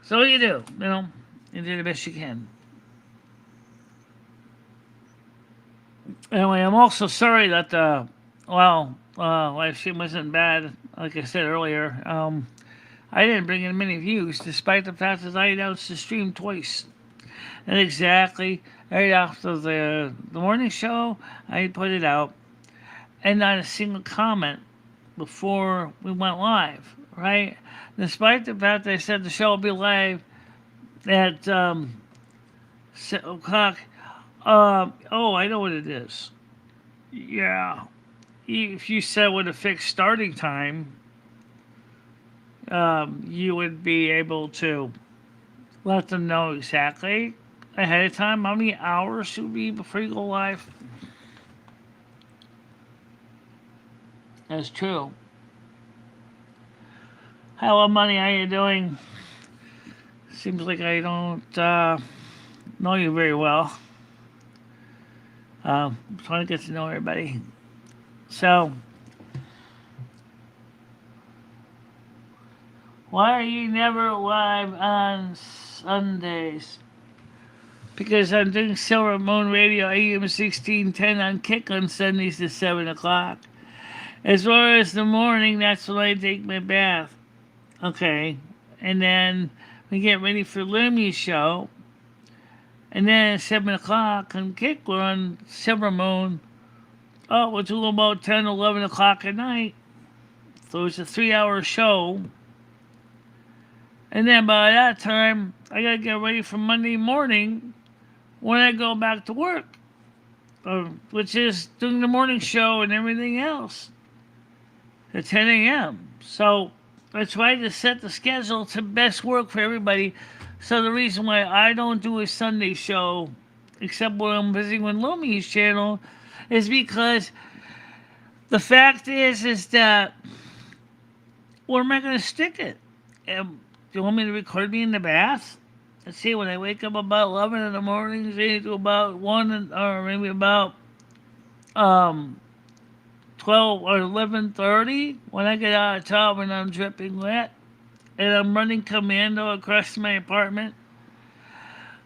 So what do? You do the best you can. Anyway, I'm also sorry that live stream wasn't bad. Like I said earlier, I didn't bring in many views, despite the fact that I announced the stream twice. And exactly right after the morning show, I put it out, and not a single comment before we went live. Right, despite the fact that I said the show will be live at 6 o'clock. I know what it is. Yeah, if you said with a fixed starting time, you would be able to let them know exactly ahead of time how many hours should be before you go live. That's true. Hello, Money. How you doing? Seems like I don't know you very well. I'm trying to get to know everybody. So, why are you never live on Sundays? because I'm doing Silver Moon Radio AM 1610 on Kick on Sundays to 7 o'clock. As far as the morning, that's when I take my bath. Okay. And then we get ready for Lumi's show. And then at 7 o'clock on Kick, we're on Silver Moon. Oh, until about 10, 11 o'clock at night. So it's a 3 hour show. And then by that time, I gotta get ready for Monday morning when I go back to work, which is doing the morning show and everything else at 10 a.m. So I try to set the schedule to best work for everybody. So the reason why I don't do a Sunday show, except when I'm busy with Lumi's channel, is because the fact is that where am I going to stick it? Do you want me to record me in the bath? Let's see, when I wake up about 11 in the morning, say to about 1 or maybe about um, 12 or 11:30, when I get out of the tub and I'm dripping wet, and I'm running commando across my apartment.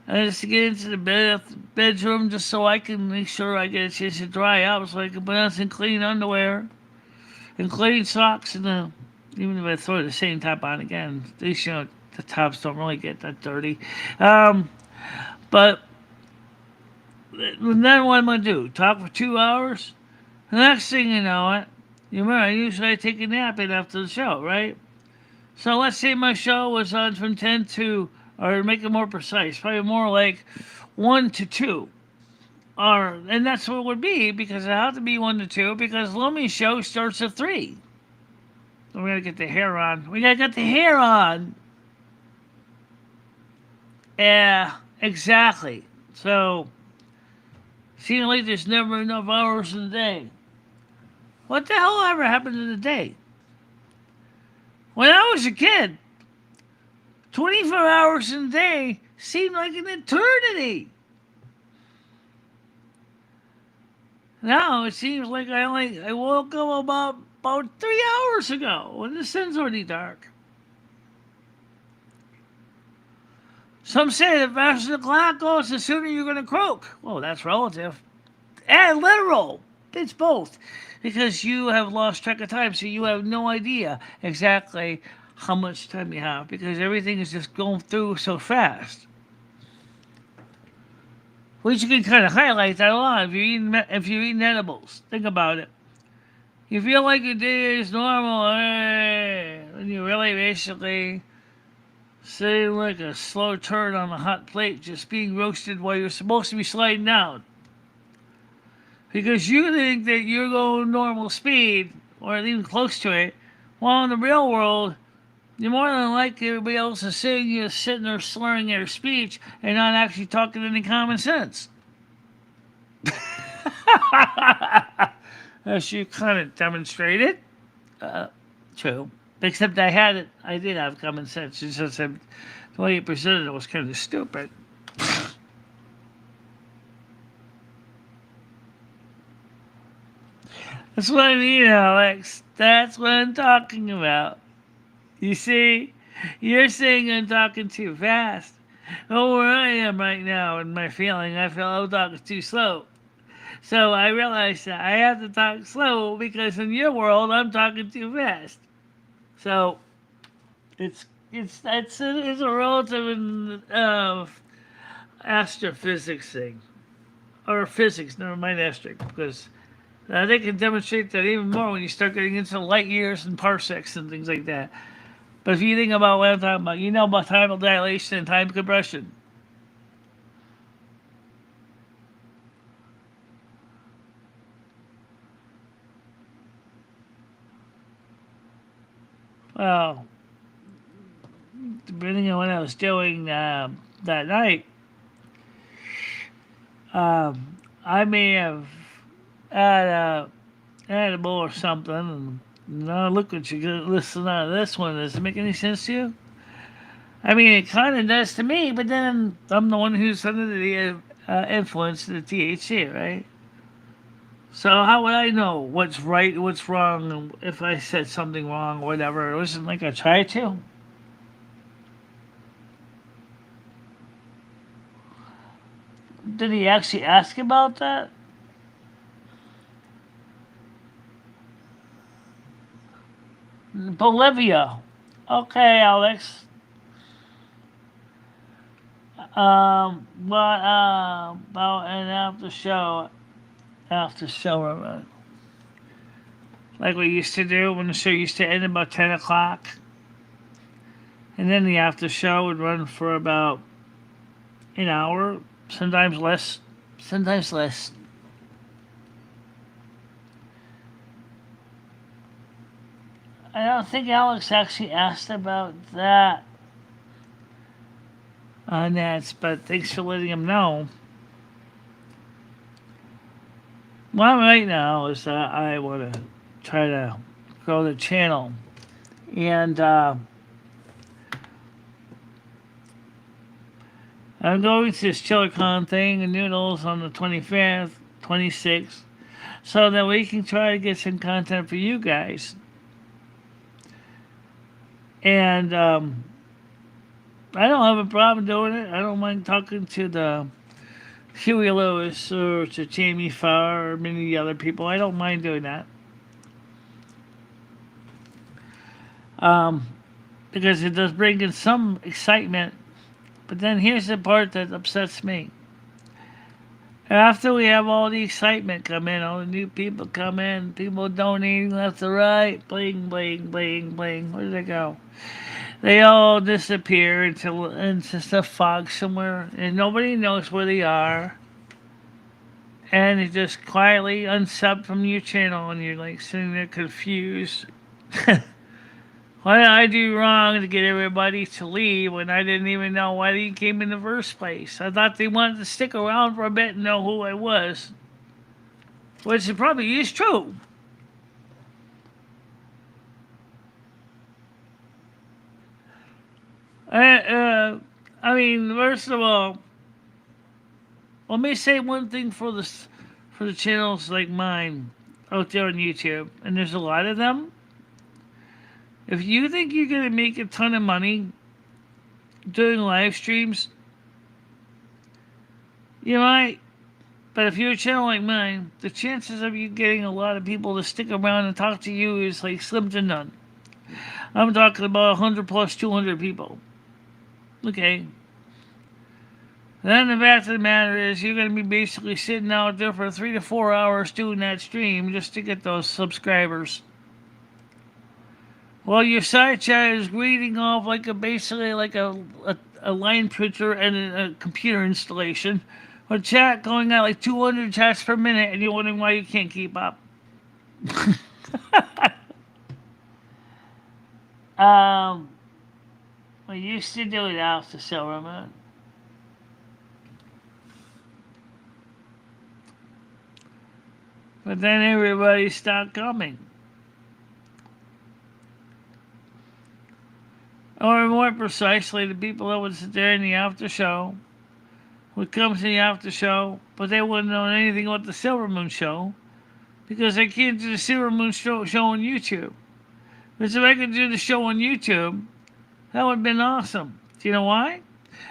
I just get into the bedroom just so I can make sure I get a chance to dry up so I can put on some clean underwear and clean socks. And even if I throw the same top on again, these, the tops don't really get that dirty. But then what am I going to do? Talk for 2 hours? The next thing you know it, you remember, usually I take a nap in after the show, right? So let's say my show was on from 10 to, or make it more precise, probably more like 1 to 2. And that's what it would be, because it have to be 1 to 2, because Lumi's show starts at 3. So we gotta get the hair on. We gotta get the hair on. Yeah, exactly. So, seems like there's never enough hours in the day. What the hell ever happened in the day? When I was a kid, 24 hours in a day seemed like an eternity. Now it seems like I woke up about 3 hours ago when the sun's already dark. Some say the faster the clock goes, the sooner you're gonna croak. Well, that's relative. And literal. It's both. Because you have lost track of time, so you have no idea exactly how much time you have, because everything is just going through so fast. Which you can kind of highlight that a lot if you're eating edibles. Think about it. You feel like your day is normal, and you really basically sitting like a slow turd on a hot plate, just being roasted while you're supposed to be sliding down. Because you think that you're going normal speed, or even close to it, while in the real world, you're more than likely everybody else is sitting there slurring their speech and not actually talking any common sense. As you kind of demonstrated. True. Except I did have common sense. It's just the way you presented it was kind of stupid. That's what I mean, Alex. That's what I'm talking about. You see, you're saying I'm talking too fast. Oh, where I am right now in my feeling, I feel I'm talking too slow. So I realized that I have to talk slow because in your world I'm talking too fast. So it's a relative astrophysics thing, or physics. Never mind astrophysics, because they can demonstrate that even more when you start getting into light years and parsecs and things like that. But if you think about what I'm talking about, you know about time dilation and time compression. Well, depending on what I was doing that night, I may have had a edible or something. And now look what you get. Listen to this one. Does it make any sense to you? I mean, it kind of does to me, but then I'm the one who's under the influence of the THC, right? So how would I know what's right, what's wrong, and if I said something wrong or whatever? It wasn't like I tried to. Did he actually ask about that? Bolivia. Okay, Alex. What about an after show run, like we used to do when the show used to end about 10 o'clock, and then the after show would run for about an hour, sometimes less, sometimes less. I don't think Alex actually asked about that on that, but thanks for letting him know. Well, right now is that I want to try to grow the channel, and I'm going to this ChillerCon thing in Noodles on the 25th, 26th, so that we can try to get some content for you guys. And I don't have a problem doing it. I don't mind talking to the Huey Lewis or to Jamie Farr or many other people. I don't mind doing that. Um, because it does bring in some excitement. But then here's the part that upsets me. After we have all the excitement come in, all the new people come in, people donating left to right, bling, bling, bling, bling. Where did they go? They all disappear into the fog somewhere, and nobody knows where they are. And it just quietly unsub from your channel, and you're like sitting there confused. What did I do wrong to get everybody to leave when I didn't even know why they came in the first place? I thought they wanted to stick around for a bit and know who I was, which probably is true. I mean, first of all, let me say one thing for the channels like mine out there on YouTube, and there's a lot of them. If you think you're gonna make a ton of money doing live streams, you might. But if you're a channel like mine, the chances of you getting a lot of people to stick around and talk to you is like slim to none. I'm talking about 100 plus 200 people. Okay. Then the fact of the matter is, you're going to be basically sitting out there for 3 to 4 hours doing that stream just to get those subscribers. Well, your side chat is reading off like basically like a line printer and a computer installation. A chat going at like 200 chats per minute, and you're wondering why you can't keep up. um, we used to do it after Silver Moon. But then everybody stopped coming. Or more precisely, the people that would sit there in the after show would come to the after show, but they wouldn't know anything about the Silver Moon show because they can't do the Silver Moon show on YouTube. Because if I could do the show on YouTube, that would have been awesome. Do you know why?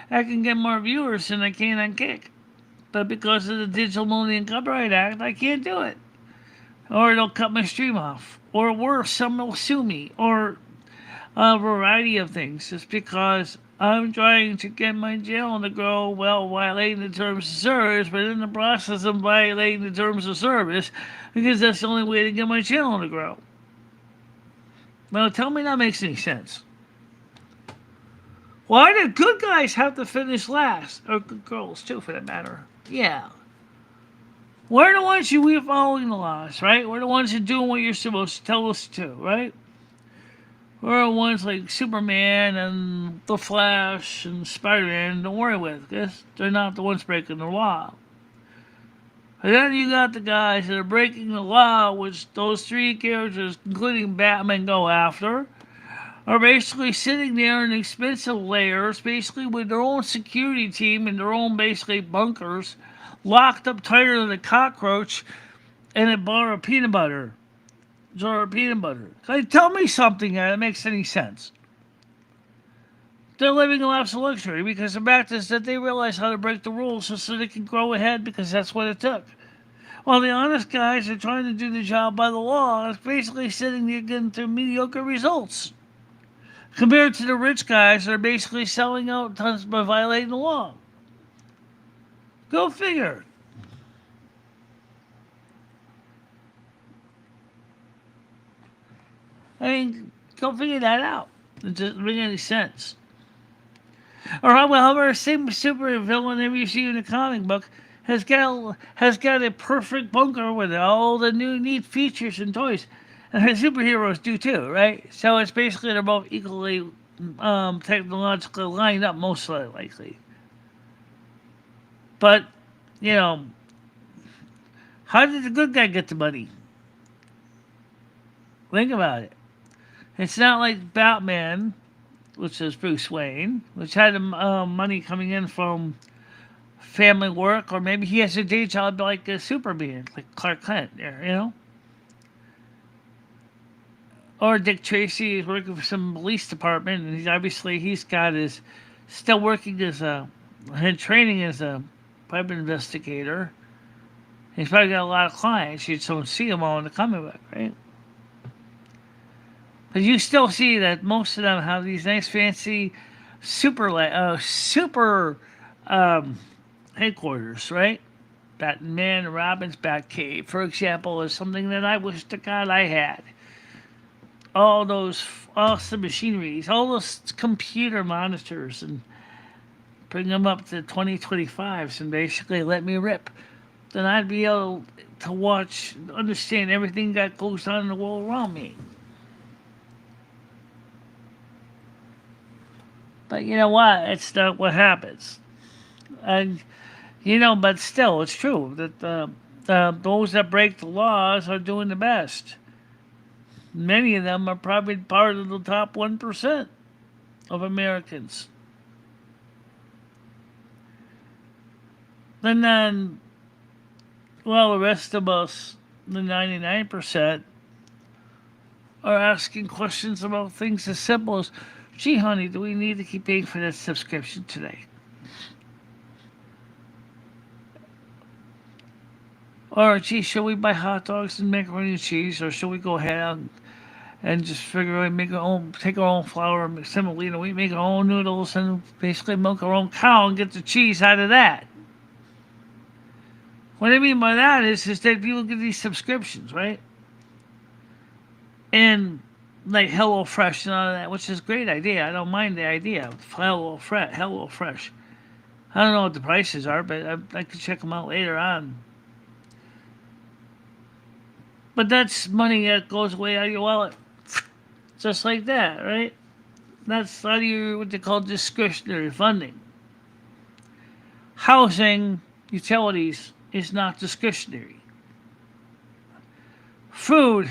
I can get more viewers than I can on Kick. But because of the Digital Millennium Copyright Act, I can't do it. Or they'll cut my stream off. Or worse, someone will sue me. Or a variety of things. Just because I'm trying to get my channel to grow while violating the terms of service, but in the process of violating the terms of service, because that's the only way to get my channel to grow. Now tell me that makes any sense. Why do good guys have to finish last? Or good girls, too, for that matter. Yeah. We're the ones who are following the laws, right? We're the ones who are doing what you're supposed to tell us to, right? We're the ones like Superman and The Flash and Spider-Man don't worry with, because they're not the ones breaking the law. And then you got the guys that are breaking the law, which those three characters, including Batman, go after, are basically sitting there in expensive layers, basically with their own security team and their own basically bunkers, locked up tighter than a cockroach in a bar of peanut butter. Jar of peanut butter. Like, tell me something that makes any sense. They're living lives of luxury because the fact is that they realize how to break the rules so they can grow ahead because that's what it took. While the honest guys are trying to do the job by the law, it's basically sitting there getting through mediocre results. Compared to the rich guys that are basically selling out tons by violating the law. Go figure. I mean, go figure that out. It doesn't make any sense. Or however, same super villain every you see in a comic book has got a perfect bunker with all the new neat features and toys, and her superheroes do too, right? So it's basically they're both equally technologically lined up, most likely. But you know, how did the good guy get the money? Think about it. It's not like Batman, which is Bruce Wayne, which had money coming in from family work, or maybe he has a day job like a Superman, like Clark Kent, Or Dick Tracy is working for some police department, and he's got his still working as a and training as a private investigator. He's probably got a lot of clients. You just don't see them all in the comic book, right? But you still see that most of them have these nice, fancy, super um, headquarters, right? Batman and Robin's Batcave, for example, is something that I wish to God I had. All those awesome machineries, all those computer monitors, and bring them up to 2025s and basically let me rip. Then I'd be able to watch, understand everything that goes on in the world around me. But you know what? It's not what happens. And but still, it's true that those that break the laws are doing the best. Many of them are probably part of the top 1% of Americans. And then, well, the rest of us, the 99%, are asking questions about things as simple as, gee, honey, do we need to keep paying for that subscription today? Or, gee, should we buy hot dogs and macaroni and cheese, or should we go ahead and just figure out make our own, take our own flour and semolina, we make our own noodles and basically milk our own cow and get the cheese out of that? What I mean by that is that people get these subscriptions, right? And like Hello Fresh and all of that, which is a great idea. I don't mind the idea of Hello Fresh. I don't know what the prices are, but I could check them out later on. But that's money that goes away out of your wallet, just like that, right? That's out of your what they call discretionary funding. Housing, utilities is not discretionary. Food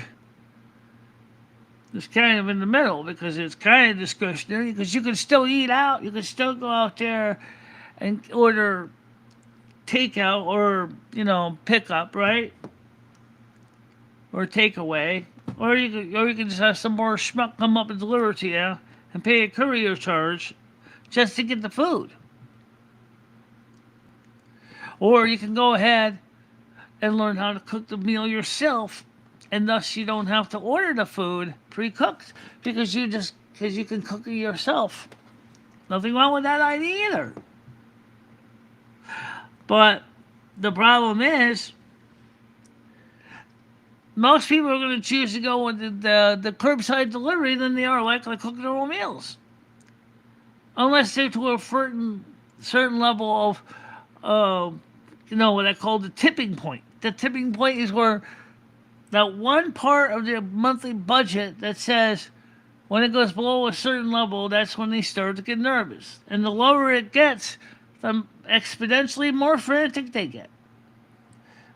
is kind of in the middle because it's kind of discretionary because you can still eat out. You can still go out there and order takeout or, pick up, right? Or takeaway. Or you can just have some more schmuck come up and deliver to you and pay a courier charge just to get the food. Or you can go ahead and learn how to cook the meal yourself, and thus you don't have to order the food pre-cooked because you can cook it yourself. Nothing wrong with that idea either. But the problem is most people are going to choose to go with the curbside delivery than they are likely to cook their own meals, unless they're to a certain level of what I call the tipping point. The tipping point is where that one part of their monthly budget that says when it goes below a certain level, that's when they start to get nervous. And the lower it gets, the exponentially more frantic they get.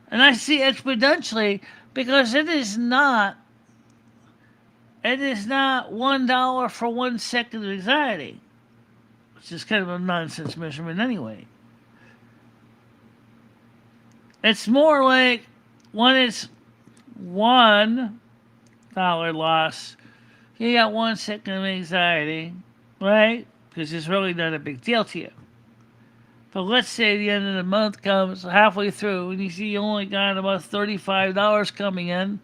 And I see exponentially because it is not $1 for 1 second of anxiety, which is kind of a nonsense measurement anyway. It's more like when it's $1 loss, you got 1 second of anxiety, right? because it's really not a big deal to you. But let's say the end of the month comes halfway through and you see you only got about $35 coming in,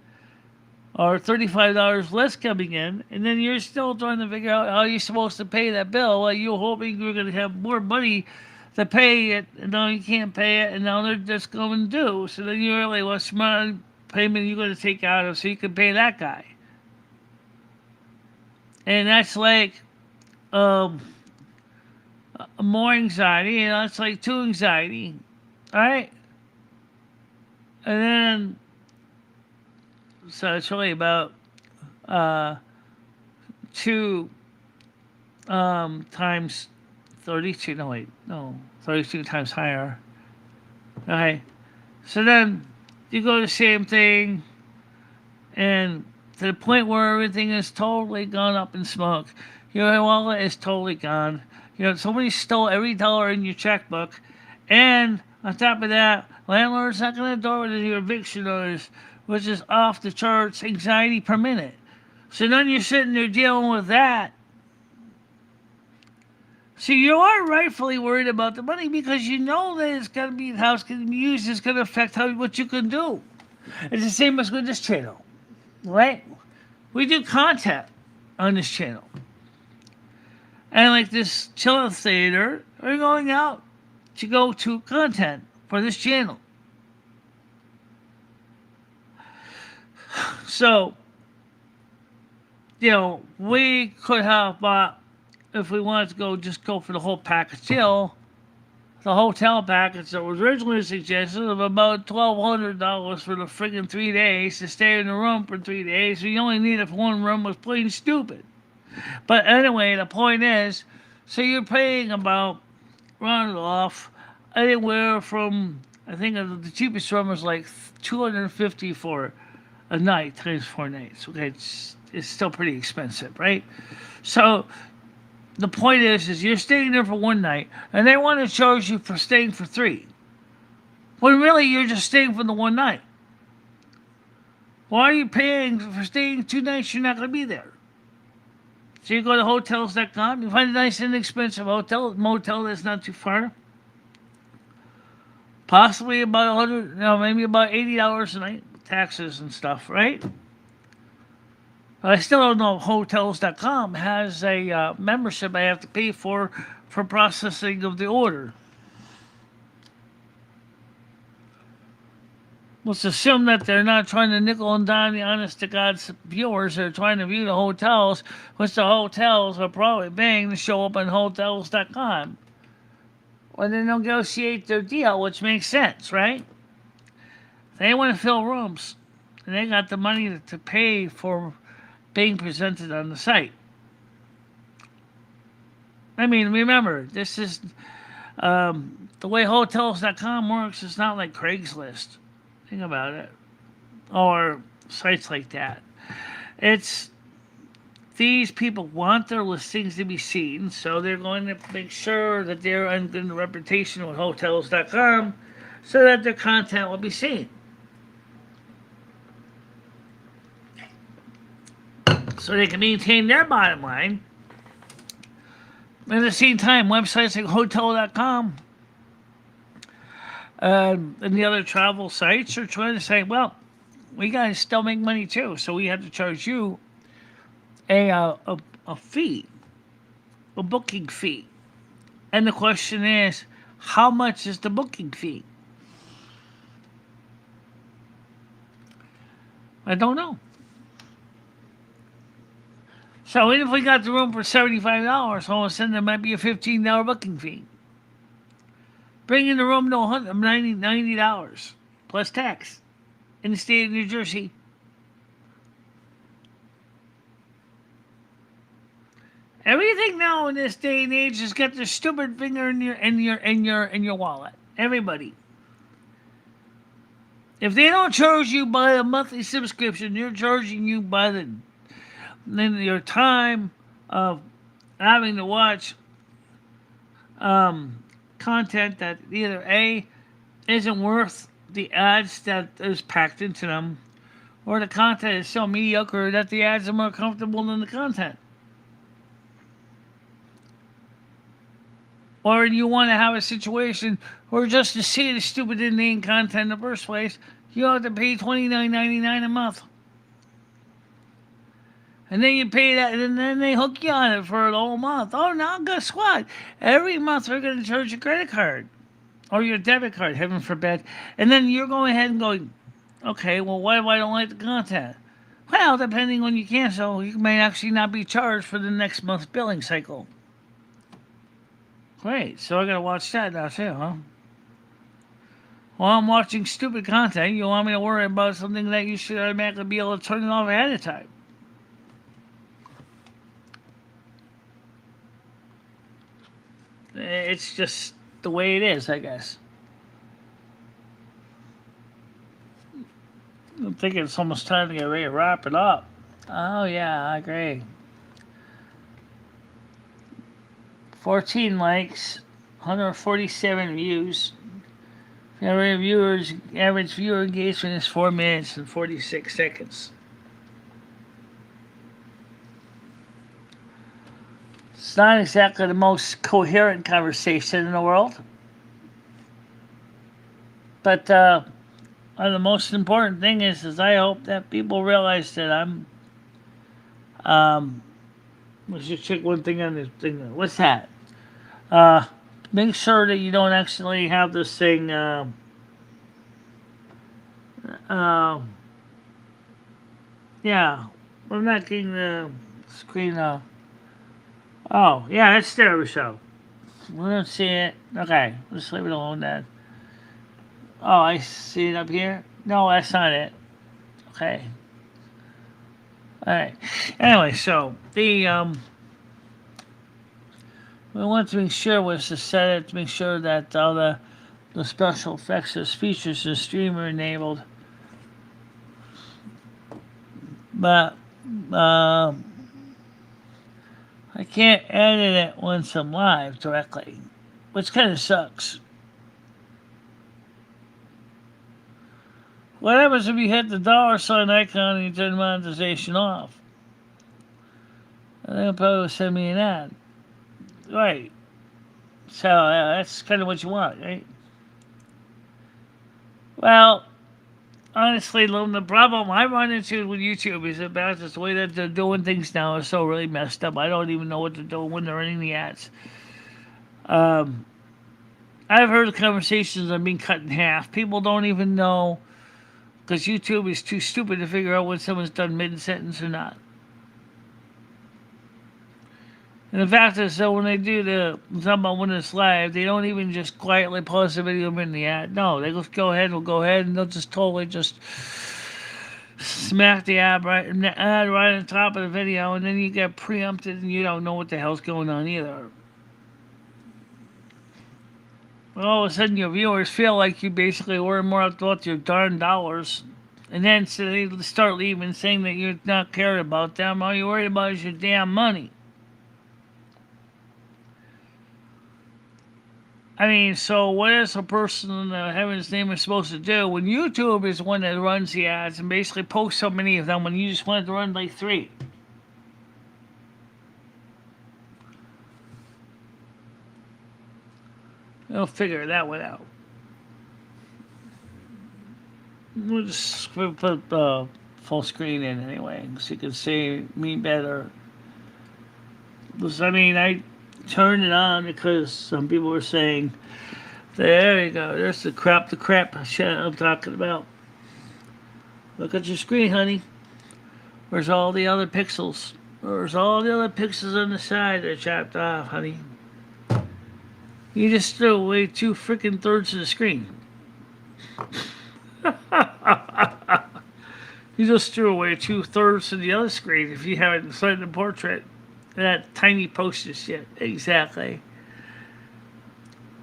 or $35 less coming in, and then you're still trying to figure out how you're supposed to pay that bill. Well, you're hoping you're going to have more money to pay it, and now you can't pay it, and now they're just going due. So then you're like, what's my payment you're going to take out of so you can pay that guy? And that's like um, more anxiety, and that's like two anxiety, all right? And then, so it's really about uh, two times 32. No, wait, no, 32 times higher. Okay, so then you go the same thing, and to the point where everything is totally gone up in smoke. Your wallet is totally gone. You know, somebody stole every dollar in your checkbook, and on top of that, landlord's not going to door with your eviction notice, which is off the charts anxiety per minute. So then you're sitting there dealing with that. So you are rightfully worried about the money because you know that it's going to be how it's going to be used. It's going to affect what you can do. It's the same as with this channel, right? We do content on this channel. And like this chill theater, we're going out to go to content for this channel. So, you know, we could have bought, if we wanted to go, just go for the whole package deal, the hotel package that was originally suggested of about $1,200 for the friggin' 3 days to stay in the room for 3 days. We only needed one room was plain stupid. But anyway, the point is, so you're paying about, round it off, anywhere from, I think the cheapest room was like $250 for a night times 4 nights. Okay, it's still pretty expensive, right? So the point is you're staying there for 1 night, and they want to charge you for staying for 3. When really you're just staying for the 1 night. Why are you paying for staying 2 nights? You're not going to be there. So you go to hotels.com, you find a nice inexpensive motel that's not too far. Possibly about 100, maybe about $80 a night, taxes and stuff, right? But I still don't know if hotels.com has a membership I have to pay for processing of the order. Let's assume that they're not trying to nickel and dime the honest to God viewers. They're trying to view the hotels, which the hotels are probably paying to show up on hotels.com. When they negotiate their deal, which makes sense, right? They want to fill rooms, and they got the money to pay for being presented on the site. I mean, remember, this is the way hotels.com works. It's not like Craigslist. Think about it. Or sites like that. It's these people want their listings to be seen, so they're going to make sure that they're in good reputation with hotels.com so that their content will be seen. So they can maintain their bottom line. At the same time, websites like hotel.com and the other travel sites are trying to say, well, we got to still make money too, so we have to charge you a fee, a booking fee. And the question is, how much is the booking fee? I don't know. So even if we got the room for $75, all of a sudden there might be a $15 booking fee. Bringing the room to $90 plus tax in the state of New Jersey. Everything now in this day and age has got their stupid finger in your wallet. Everybody. If they don't charge you by a monthly subscription, they're charging you by your time of having to watch content that either A, isn't worth the ads that is packed into them, or the content is so mediocre that the ads are more comfortable than the content. or you want to have a situation where just to see the stupid inane content in the first place, you have to pay $29.99 a month. And then you pay that, and then they hook you on it for the whole month. Oh, now guess what? Every month they're going to charge your credit card or your debit card, heaven forbid. And then you're going ahead and going, okay, well, why do I don't like the content? Well, depending on you cancel, you may actually not be charged for the next month's billing cycle. Great, so I gotta watch that now too, huh? While I'm watching stupid content, you want me to worry about something that you should automatically be able to turn it off ahead of time. It's just the way it is, I guess. I'm thinking it's almost time to get ready to wrap it up. Oh, yeah, I agree. 14 likes, 147 views. Average viewer engagement is 4 minutes and 46 seconds. It's not exactly the most coherent conversation in the world, but the most important thing is I hope that people realize that I'm. Let's just check one thing on this thing. What's that? Uh, Make sure that you don't actually have this thing. Uh, yeah, I'm not getting the screen. Oh, yeah, it's there, Michelle. We don't see it. Okay, let's leave it alone then. Oh, I see it up here. No, that's not it. Okay. All right. Anyway, so the we want to make sure was to set it to make sure that all the special effects as features in the stream are enabled. But uh, I can't edit it once I'm live directly, which kind of sucks. What happens if you hit the $sign icon and you turn monetization off? I think it'll probably send me an ad. Right. So that's kind of what you want, right? Well, honestly, the problem I run into with YouTube is about just the way that they're doing things now is so really messed up. I don't even know what they're doing when they're running the ads. Um, I've heard of conversations that are being cut in half. People don't even know because YouTube is too stupid to figure out when someone's done mid-sentence or not. And the fact is that when they do talk about when it's live, they don't even just quietly pause the video in the ad. No, they just go ahead and they'll just totally just smack the ad right on top of the video, and then you get preempted and you don't know what the hell's going on either. All of a sudden, your viewers feel like you basically worry more about your darn dollars. And then so they start leaving saying that you're not caring about them. All you're worried about is your damn money. I mean, so what is a person in heaven's name is supposed to do when YouTube is one that runs the ads and basically posts so many of them when you just wanted to run like 3? They'll figure that one out. We'll just put full screen in anyway so you can see me better. I mean, I turned it on because some people were saying, there you go, there's the crap shit I'm talking about. Look at your screen, honey. Where's all the other pixels? Where's all the other pixels on the side that are chopped off, honey? You just threw away 2 freaking thirds of the screen. You just threw away 2/3 of the other screen if you have it inside the portrait. That tiny postage yet. Exactly.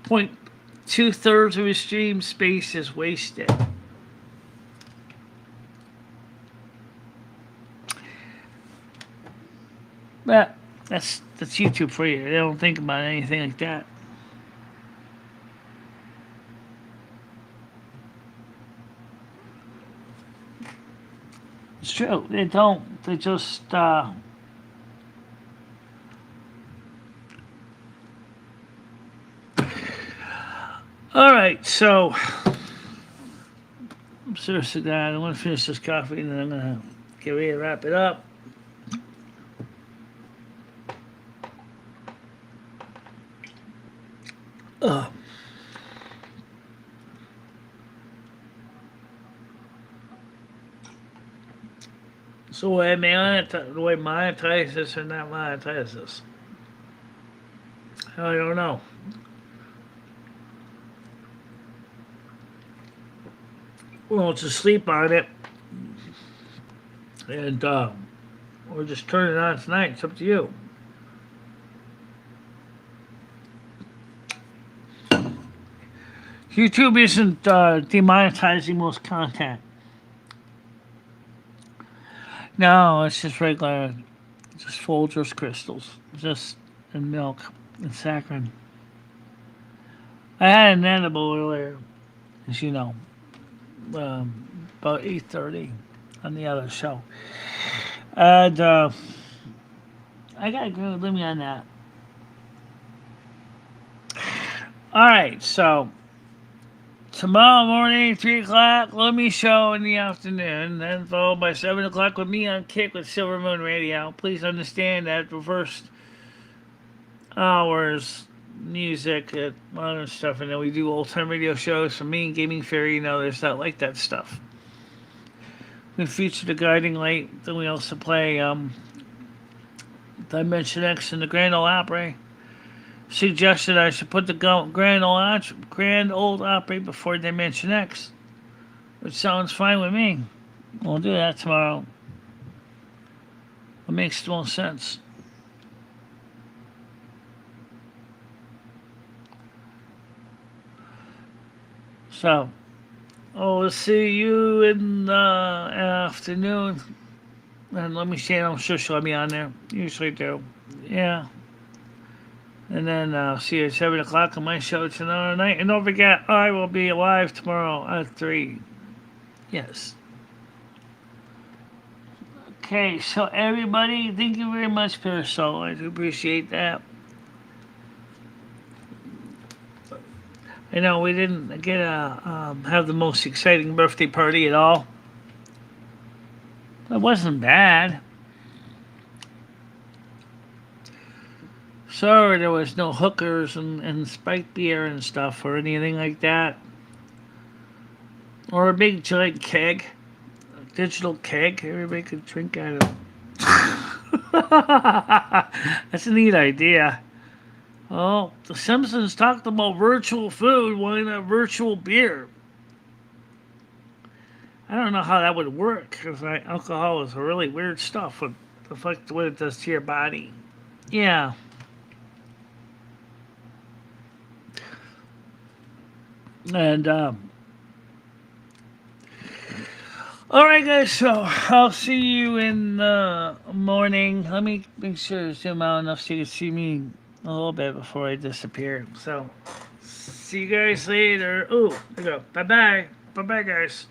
2/3 of your stream space is wasted. But that's YouTube for you. They don't think about anything like that. It's true. They don't. They just All right, so I'm seriously glad I want to finish this coffee and then I'm gonna get ready to wrap it up. Ugh. So do I monetize this or not monetize this? I don't know. Well, to sleep on it, and or just turn it on tonight. It's up to you. YouTube isn't demonetizing most content. No, it's just regular, just Folgers crystals, just and milk and saccharin. I had an edible earlier, as you know, about 8:30 on the other show, and I gotta agree with Lumi on that. All right, so tomorrow morning, 3 o'clock, Lumi show in the afternoon, then followed by 7 o'clock with me on Kick with Silver Moon Radio. Please understand that the first hours, music, modern stuff, and then we do old time radio shows from me and Gaming Fairy and others that like that stuff. We feature the Guiding Light, then we also play Dimension X and the Grand Ole Opry. Suggested I should put the Grand Old Opry before Dimension X, which sounds fine with me. We'll do that tomorrow. It makes the most sense. So, we'll see you in the afternoon. And let me see, I'm sure she'll be on there. Usually do. Yeah. And then see you at 7 o'clock on my show tomorrow night. And don't forget, I will be live tomorrow at 3. Yes. Okay, so everybody, thank you very much, Parasol. I do appreciate that. I know we didn't get have the most exciting birthday party at all. It wasn't bad. So there was no hookers and spiked beer and stuff or anything like that. Or a big giant keg. A digital keg everybody could drink out of. That's a neat idea. Oh, the Simpsons talked about virtual food. Why not virtual beer? I don't know how that would work because alcohol is really weird stuff. What it does to your body. Yeah. And all right, guys. So I'll see you in the morning. Let me make sure to zoom out enough so you can see me a little bit before I disappear. So see you guys later. Oh, there we go. Bye bye. Bye bye, guys.